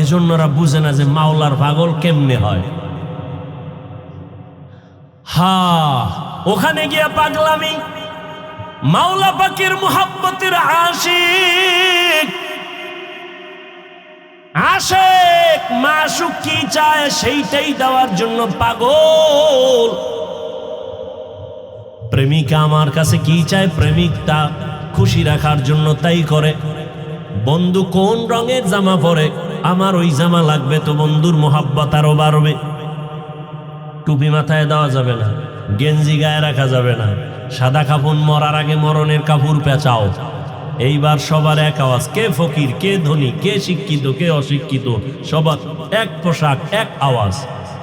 এজন্য ওরা বুঝে না যে মাওলার পাগল কেমনে হয়। ওখানে গিয়া পাগলামি। মাওলা পাকের মুহাব্বতের আশিক, আশিক মাশুক কি চায় সেইটাই দেওয়ার জন্য পাগল। প্রেমিকা আমার কাছে কি চায়, প্রেমিক তা খুশি রাখার জন্য তাই করে। বন্ধু কোন রঙের জামা পরে, আমার ওই জামা লাগবে, তো বন্ধুর মুহাব্বত আরো বাড়বে। টুপি মাথায় দেওয়া যাবে না, গেঞ্জি গায়ে রাখা যাবে না, সাদা কাপড় মরার আগে মরণের কাপড় পেঁচাও। এইবার সবার এক আওয়াজ, কে ফকির, কে ধনী, কে শিক্ষিত, কে অশিক্ষিত, সবার এক পোশাক, এক আওয়াজ,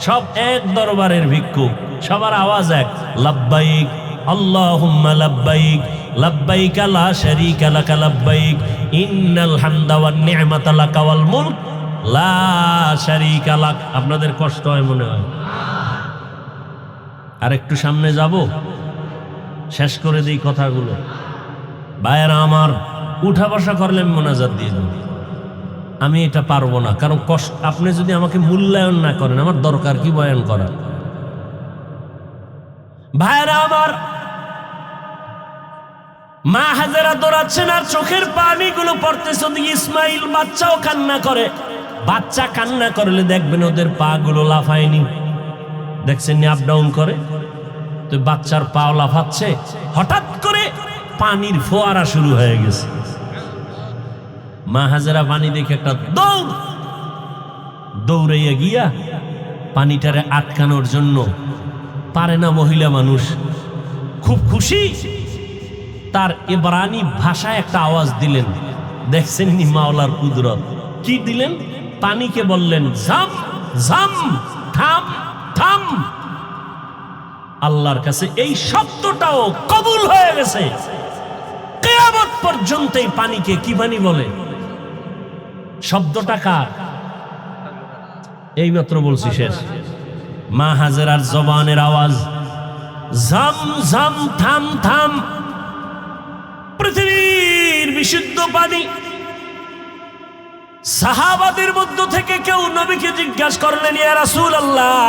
সব এক দরবারের ভিক্ষুক, সবার আওয়াজ এক, লাব্বাইক আল্লাহুম্মা লাব্বাইক, লাব্বাইক লা শারীকা লাকা লাব্বাইক, ইন্নাল হামদা ওয়ান নি'মাতা লাকা ওয়াল মুলক লা শারীকা লাক। আপনাদের কষ্ট হয় মনে হয়? আর একটু সামনে যাব, শেষ করে দিই কথাগুলো। ভাইয়েরা আমার, উঠা বসা করলে আমি মোনাজাত দিয়ে দেব। আমি এটা পারবো না, কারণ কষ্ট। আপনি যদি আমাকে মূল্যায়ন না করেন, আমার দরকার কি বয়ান করা? ভাইয়েরা আমার, মা হাজেরা দৌড়াচ্ছেন আর চোখের পানিগুলো পড়তেছে। ওদিকে ইসমাইল বাচ্চাও কান্না করে। বাচ্চা কান্না করলে দেখবেন ওদের পা গুলো লাফায়নি, দেখছেন আপ ডাউন করে। তো বাচ্চার পা লাফাচ্ছে, হঠাৎ করে পানির ফোয়ারা শুরু হয়ে গেছে। মা হাজেরা পানি দেখে একটা দৌড়াইয়া গিয়া পানিটারে আটকানোর জন্য, পারে না মহিলা মানুষ, খুব খুশি, তার ইবরানি ভাষায় একটা আওয়াজ দিলেন। দেখছেন নি মাওলার কুদরত? কি দিলেন? পানিকে বললেন ঝাম ঝাম, থাম থাম। আল্লাহর কাছে এই শব্দটাও কবুল হয়ে গেছে। কিয়ামত পর্যন্ত এই পানিকে কি পানি বলে? শব্দটা কার? এইমাত্র বলছি, শেষ। মা হাজেরার জবানের আওয়াজ, ঝাম ঝাম, থাম থাম। পৃথিবীর বিশুদ্ধ পানি। সাহাবাদের মধ্য থেকে কেউ নবীকে জিজ্ঞাসা করলেন, ইয়া রাসূলুল্লাহ,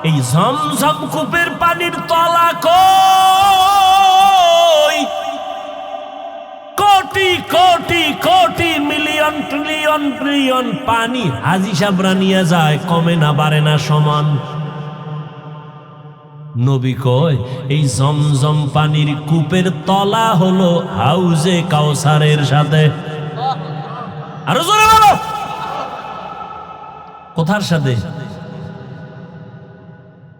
এই ঝমঝম কূপের পানির তলা কই? Crore crore crore, million trillion trillion পানি হাজি সাবরা নিয়ে যায়, কমে না বাড়ে না, সমান। নবী কয়, এই জমজম পানির কূপের তলা হলো হাউজে কাউসারের সাথে। আরো জোরে বলো, কোথার সাথে?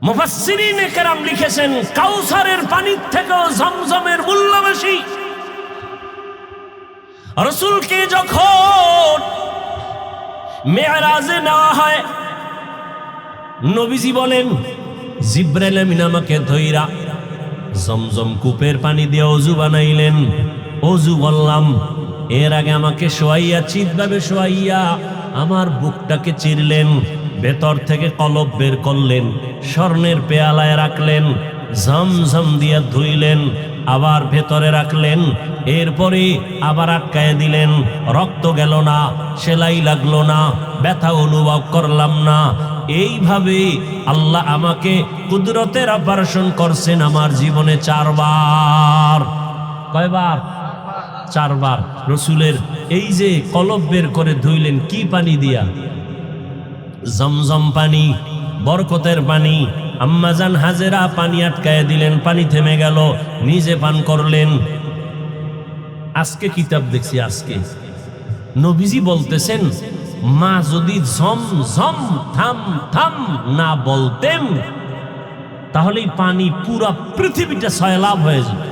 মুফাসসিরিনে কেরাম লিখেছেন, কাউসারের পানির থেকেও জমজমের মূল্য বেশি। রাসূলকে যখন মেরাজে নেওয়া হয়, নবীজি বলেন, জিবরাইল আমিন আমাকে ধইরা জমজম কূপের পানি দিয়ে ওযু বানাইলেন। ওযু বললাম, এর আগে আমাকে শোয়াইয়া, চিৎভাবে শোয়াইয়া আমার বুকটাকে চিরলেন, ভেতর থেকে কলব বের করলেন, স্বর্ণের পেয়ালায় রাখলেন, ঝমঝম দিয়ে ধুইলেন, আবার ভেতরে রাখলেন, এরপরে আবার আটকায় দিলেন। রক্ত গেল না, সেলাই লাগলো না, ব্যথা অনুভব করলাম না। এইভাবে আল্লাহ আমাকে কুদরতের অপারেশন করছেন আমার জীবনে 4 বার। কয়বার? 4 বার। রসুলের এই যে কলব বের করে ধুইলেন, কি পানি দিয়া? জমজম পানি, বরকতের পানি। আম্মাজান হাজেরা পানি আটকায় দিলেন, পানি থেমে গেল, নিজে পান করলেন। আজকে কিতাব দেখছি, আজকে নবীজি বলতেছেন, মা যদি ঝম ঝম থাম থাম না বলতেন তাহলে পানি পুরা পৃথিবীটা সয়লাভ হয়ে যেত।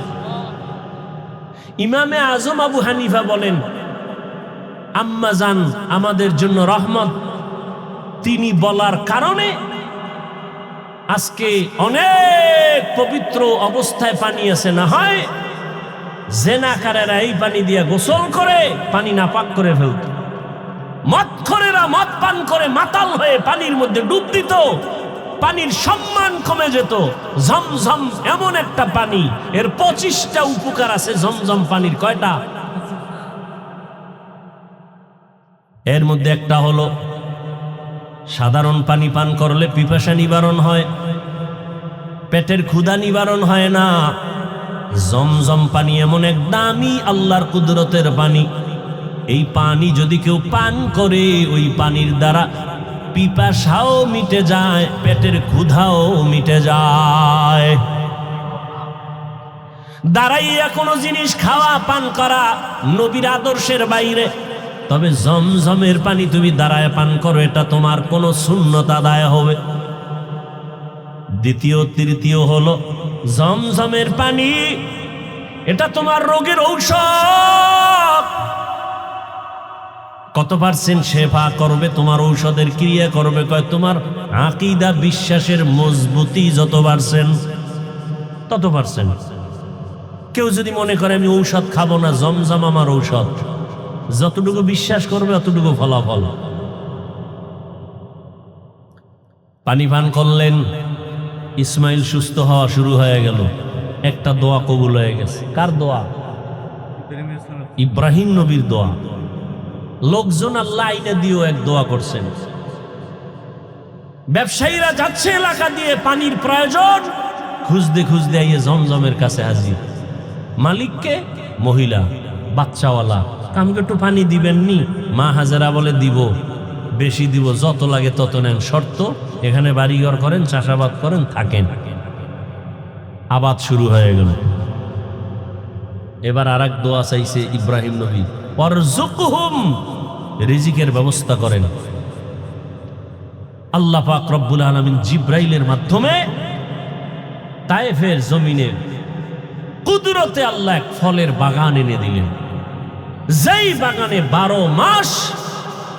ইমামে আজম আবু হানিফা বলেন, আম্মা জান আমাদের জন্য রহমত, তিনি বলার কারণে আজকে অনেক পবিত্র অবস্থায় পানি আছে। না হয় জেনাকারেরা এই পানি দিয়ে গোসল করে পানি নাপাক করে ফেলত, মদখোরেরা মদ পান করে মাতাল হয়ে পানির মধ্যে ডুব দিত, পানির সম্মান কমে যেত। ঝমঝম এমন একটা পানি, এর 25টা উপকার আছে ঝমঝম পানির। কয়টা? এর মধ্যে একটা হলো সাধারণ পানি পান করলে পিপাসা নিবারণ হয়, পেটের ক্ষুধা নিবারণ হয় না। জমজম পানি এমন এক দামি আল্লাহর কুদরতের পানি, এই পানি যদি কেউ পান করে ওই পানির দ্বারা পিপাসাও মিটে যায়, পেটের ক্ষুধাও মিটে যায়। দাঁড়াইয়া কোনো জিনিস খাওয়া পান করা নবীর আদর্শের বাইরে। তবে জমজমের পানি তুমি দাঁড়ায় পান করো, এটা তোমার কোনো সুন্নত আদায় হবে। দ্বিতীয় তৃতীয় হলো জমজমের পানি, এটা তোমার রোগের ঔষধ। কত পার্সেন্ট শেফা করবে, তোমার ঔষধের ক্রিয়া করবে? কয় তোমার আকীদা বিশ্বাসের মজবুতি যত পার্সেন্ট তত পার্সেন্ট। কেউ যদি মনে করে আমি ঔষধ খাবো না, জমজম আমার ঔষধ, যতটুকু বিশ্বাস করবে অতটুকু ফলাফল। পানি পান করলেন, ইসমাইল সুস্থ হওয়া শুরু হয়ে গেল, একটা দোয়া কবুল হয়ে গেছে। কার দোয়া? ইব্রাহিম নবীর দোয়া। লোকজন আল্লাহ আইনে দিয়েও এক দোয়া করছেন। ব্যবসায়ীরা যাচ্ছে এলাকা দিয়ে, পানির প্রয়োজন, খুঁজতে খুঁজতে আইয়ে জমজমের কাছে হাজির। মালিককে? মহিলা, বাচ্চাওয়ালা। আমাকে একটু পানি দিবেননি? মা হাজারা বলে দিব, বেশি দিব, যত লাগে তত নেন, শর্ত এখানে বাড়িঘর করেন, চাষাবাদ করেন, থাকেন। আবাদ শুরু হয়ে গেল। এবার আর এক দোয়া চাইছে ইব্রাহিম নবী, ওয়ারযুকহুম, রিজিকের ব্যবস্থা করেন। আল্লাহ পাক রব্বুল আলামিন জিব্রাইলের মাধ্যমে তায়েফের জমিনে কুদরতে আল্লাহ এক ফলের বাগান এনে দিলেন, যেই বাগানে 12 মাস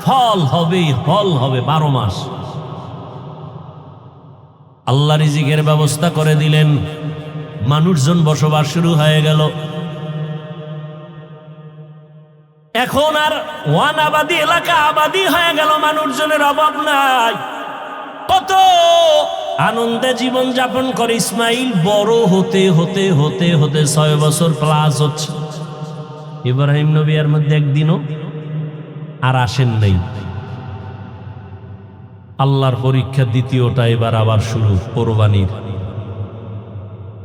ফল হবে, ফল হবে 12 মাস। আল্লাহ রিজিকের ব্যবস্থা করে দিলেন, মানুষজন বসবাস শুরু হয়ে গেল। এখন আর ওয়ান আবাদি এলাকা আবাদি হয়ে গেল, মানুষজনের অভাব নাই। কত আনন্দে জীবন যাপন করে। ইসমাইল বড় হতে হতে হতে হতে 6 বছর প্লাস হচ্ছে। ইব্রাহিম নবী এর মধ্যে একদিনও আর আসেন নাই। আল্লাহর পরীক্ষা দ্বিতীয়টা এবার আবার শুরু, কোরবানির।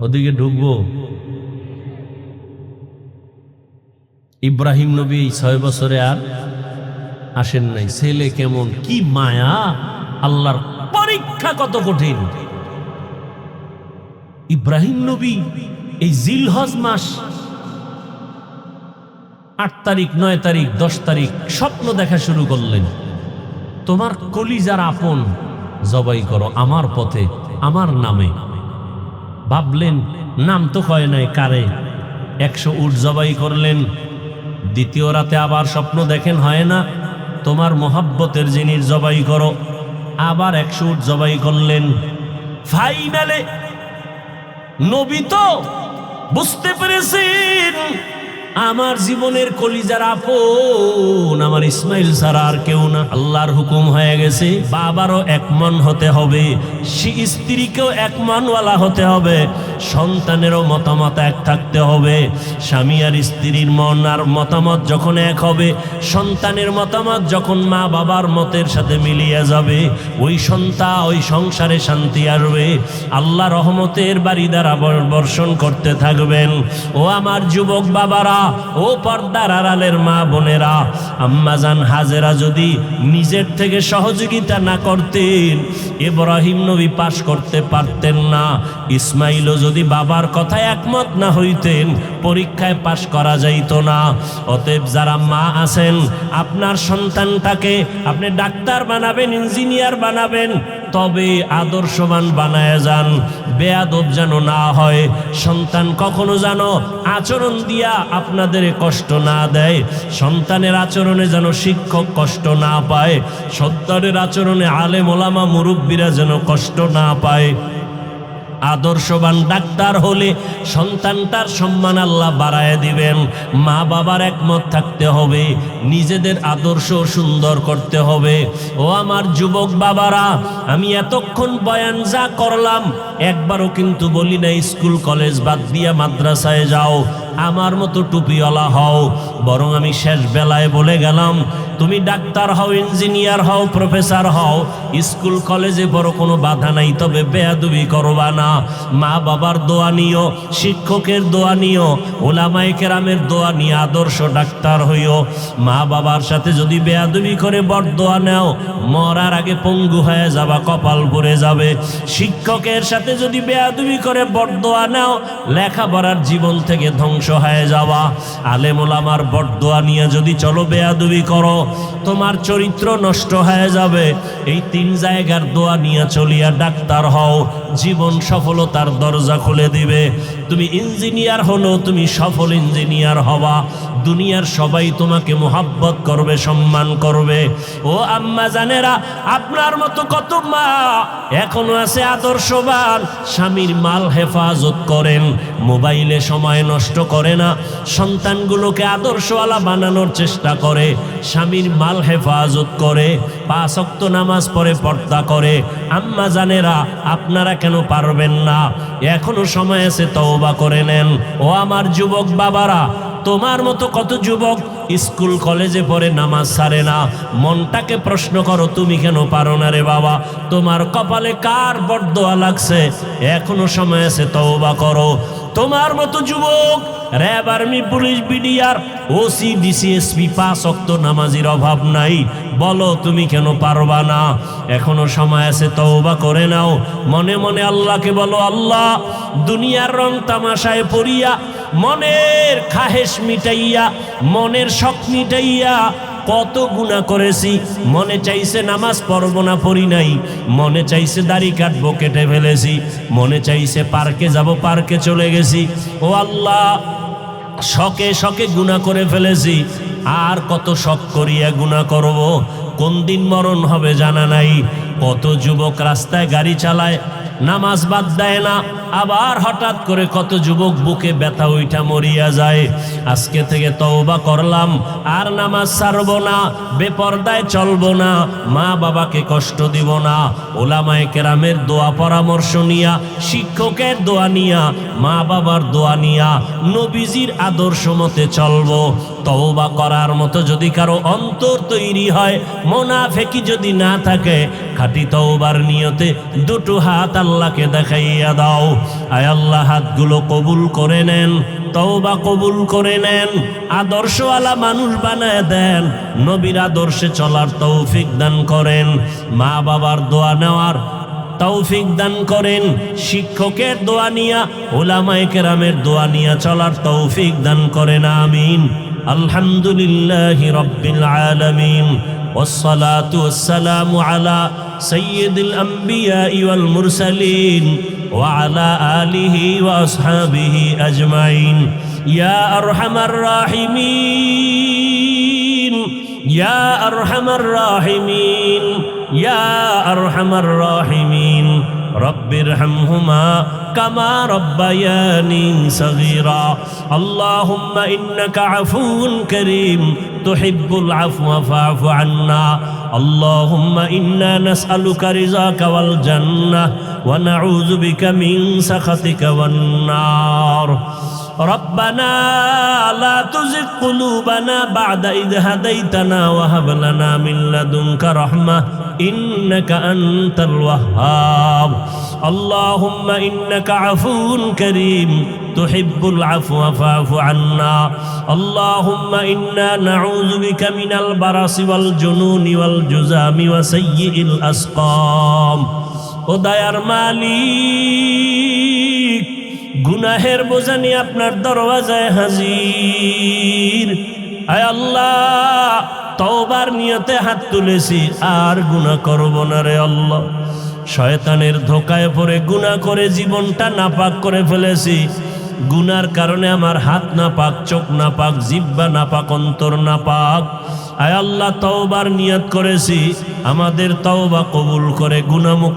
ওদিকে ঢুকবো। ইব্রাহিম নবী 6 বছরে আর আসেন নাই। ছেলে কেমন, কি মায়া, আল্লাহর পরীক্ষা কত কঠিন। ইব্রাহিম নবী এই জিলহজ মাস 8 তারিখ, 9 তারিখ, 10 তারিখ স্বপ্ন দেখা শুরু করলেন। তোমার কলিজার আপন জবাই করো আমার পথে, আমার নামে। ভাবলেন, নাম তো কয় নাই কারে। 100 উট জবাই করলেন। দ্বিতীয় রাতে আবার স্বপ্ন দেখেন, হয় না, তোমার মোহাব্বতের জিনিস জবাই করো। আবার 100 উট জবাই করলেন। ফাইনালে নবী তো বুঝতে পেরেছেন আমার জীবনের কলিজার আপন আমার ইসমাইল ছাড়া আর কেউ না। আল্লাহর হুকুম হয়ে গেছে, বাবারও 1 মন হতে হবে, স্ত্রীকেও 1 মনওয়ালা হতে হবে, সন্তানেরও মতামত এক থাকতে হবে। স্বামী আর স্ত্রীর মন আর মতামত যখন এক হবে, সন্তানের মতামত যখন মা বাবার মতের সাথে মিলিয়ে যাবে, ওই সন্তান ওই সংসারে শান্তি আসবে। আল্লাহ রহমতের বাড়ি দ্বারা বর্ষণ করতে থাকবেন। ও আমার যুবক বাবারা, ও পর্দার আড়ালের মা বোনেরা, আম্মাজান হাজেরা যদি নিজের থেকে সহযোগিতা না করতেন, ইব্রাহিম নবী পাশ করতে পারতেন না। ইসমাইলও যদি বাবার কথায় একমত না হইতেন, পরীক্ষায় পাশ করা যাইত না। অতএব যারা মা আছেন, আপনার সন্তানটাকে আপনি ডাক্তার বানাবেন, ইঞ্জিনিয়ার বানাবেন, তবে আদর্শবান বানায় যান, বেয়াদব যেন না হয়। সন্তান কখনো যেন আচরণ দিয়া আপনাদের কষ্ট না দেয়, সন্তানের আচরণে যেন শিক্ষক কষ্ট না পায়, সন্তানের আচরণে আলেম ওলামা মুরব্বীরা যেন কষ্ট না পায়। আদর্শবান ডাক্তার হলে সন্তানটার সম্মান আল্লাহ বাড়ায় দিবেন। মা বাবার একমত থাকতে হবে, নিজেদের আদর্শ সুন্দর করতে হবে। ও আমার যুবক বাবারা, আমি এতক্ষণ বয়ান যা করলাম, একবারও কিন্তু বলি না স্কুল কলেজ বাদ দিয়া মাদ্রাসায় যাও, আমার মতো টুপিওয়ালা হও। বরং আমি শেষ বেলায় বলে গেলাম, তুমি ডাক্তার হও, ইঞ্জিনিয়ার হও, প্রফেসর হও, স্কুল কলেজে বড় কোনো বাধা নাই, তবে বেয়াদবি করবা না। মা বাবার দোয়া নিও, শিক্ষকের দোয়া নিও, ওলামায়ে কেরামের দোয়া নিয়ে আদর্শ ডাক্তার হইও। মা বাবার সাথে যদি বেয়াদবি করে বরদোয়া নাও, মরার আগে পঙ্গু হয়ে যাবা, কপাল পড়ে যাবে। শিক্ষকের সাথে যদি বেয়াদবি করে বরদোয়া নাও, লেখাপড়ার জীবন থেকে ধ্বংস হয়ে যাওয়া। আলেম ওলামার বরদোয়া নিয়ে যদি চলো বেয়াদবি করো, তোমার চরিত্র নষ্ট হয়ে যাবে। এই তিন জায়গার দোয়া নিয়ে চলিয়া ডাক্তার হও, জীবন সফলতার দরজা খুলে দিবে। তুমি ইঞ্জিনিয়ার হলো, তুমি সফল ইঞ্জিনিয়ার হবা, দুনিয়ার সবাই তোমাকে মোহাব্বত করবে, সম্মান করবে। ও আম্মা জানেরা, আপনার মতো কত মা এখনো আছে আদর্শবান, স্বামীর মাল হেফাজত করেন, মোবাইলে সময় নষ্ট করে না, সন্তানগুলোকে আদর্শওয়ালা বানানোর চেষ্টা করে, স্বামীর মাল হেফাজত করে, 5 ওয়াক্ত নামাজ পড়ে, পর্দা করে। আম্মা জানেরা, আপনারা কেন পারবেন না? এখনো সময় আছে, তওবা করে নেন। ও আমার যুবক বাবারা, তোমার মতো কত যুবক স্কুল কলেজে পড়ে নামাজ ছাড়ে না। মনটাকে প্রশ্ন করো, তুমি কেন পারো না রে বাবা? তোমার কপালে কার বরদোয়া লাগছে? এখনো সময় আছে, তওবা করো। তোমার মতো যুবক RAB, army, police, BDR, OC, DC SP 5 ওয়াক্ত নামাজির অভাব নাই, বলো তুমি কেন পারবা না? এখনো সময় আছে, তওবা করে নাও। মনে মনে আল্লাহকে বলো, আল্লাহ, দুনিয়ার রং তামাশায় পড়িয়া, মনের খাহেশ মিটাইয়া, মনের শখ মিটাইয়া কত গুনাহ করেছি। মনে চাইছে নামাজ পড়বো না, পড়ি নাই। মনে চাইছে দাড়ি কাটবো, কেটে ফেলেছি। মনে চাইছে পার্কে যাব, পার্কে চলে গেছি। ও আল্লাহ, শখে শখে গুনাহ করে ফেলেছি, আর কত শখ করিয়া গুনাহ করব? কোন দিন মরণ হবে জানা নাই। কত যুবক রাস্তায় গাড়ি চালায়, নামাজ বাদ দেয় না, আবার হঠাৎ করে কত যুবক বুকে ব্যথা উঠা মরিয়া যায়। আজকে থেকে তওবা করলাম, আর নামাজ ছাড়বো না, বেপরদায় চলবো না, মা বাবাকে কষ্ট দিব না। ওলামায়ে কেরামের দোয়া পরামর্শ নিয়া, শিক্ষকের দোয়া নিয়া, মা বাবার দোয়া নিয়া, নবীজির আদর্শ মতে চলবো। তওবা করার মতো যদি কারো অন্তর তৈরি হয়, মুনাফিকি যদি না থাকে, খাঁটি তওবার নিয়তে দুটো হাত আল্লাহকে দেখাইয়া দাও। আয় আল্লাহ, হাতগুলো কবুল করে নেন, তওবা কবুল করে নেন, আদর্শওয়ালা মানুষ বানায় দেন, নবীর আদর্শে চলার তৌফিক দান করেন, মা বাবার দোয়া নেওয়ার তৌফিক দান করেন, শিক্ষকের দোয়া নিয়া, উলামায়ে কেরামের দোয়া নিয়া চলার তৌফিক দান করেন। আমিন। আলহামদুলিল্লাহি রাব্বিল আলামিন, والصلاة والسلام على سيد الأنبياء والمرسلين وعلى آله وأصحابه أجمعين. يا أرحم الراحمين، يا أرحم الراحمين، يا أرحم الراحمين، رب ارحمهما كما ربياني صغيرا. اللهم إنك عفو كريم تحب العفو فاعف عنا. اللهم إنا نسألك رضاك والجنة ونعوذ بك من سخطك والنار. ربنا لا تزغ قلوبنا بعد إذ هديتنا وهب لنا من لدنك رحمة إنك أنت الوهاب اللهم إنك عفو كريم تحب العفو فاعف عنا اللهم إنا نعوذ بك من البرص والجنون والجذام وسيء الأسقام ও দয়ার মালিক গুনাহের বোঝা নিয়ে আপনার দরওয়াজায় হাজির আয় আল্লাহ তওবার নিয়তে হাত তুলেছি আর গুনাহ করব না রে আল্লাহ শয়তানের ধোকায় পড়ে গুনাহ করে জীবনটা নাপাক করে ফেলেছি গুনার কারণে আমার হাত নাপাক চোখ নাপাক জিহ্বা নাপাক অন্তর নাপাক আয় আল্লাহ তওবার নিয়ত করেছি আমাদের তওবা কবুল করে গুনাহ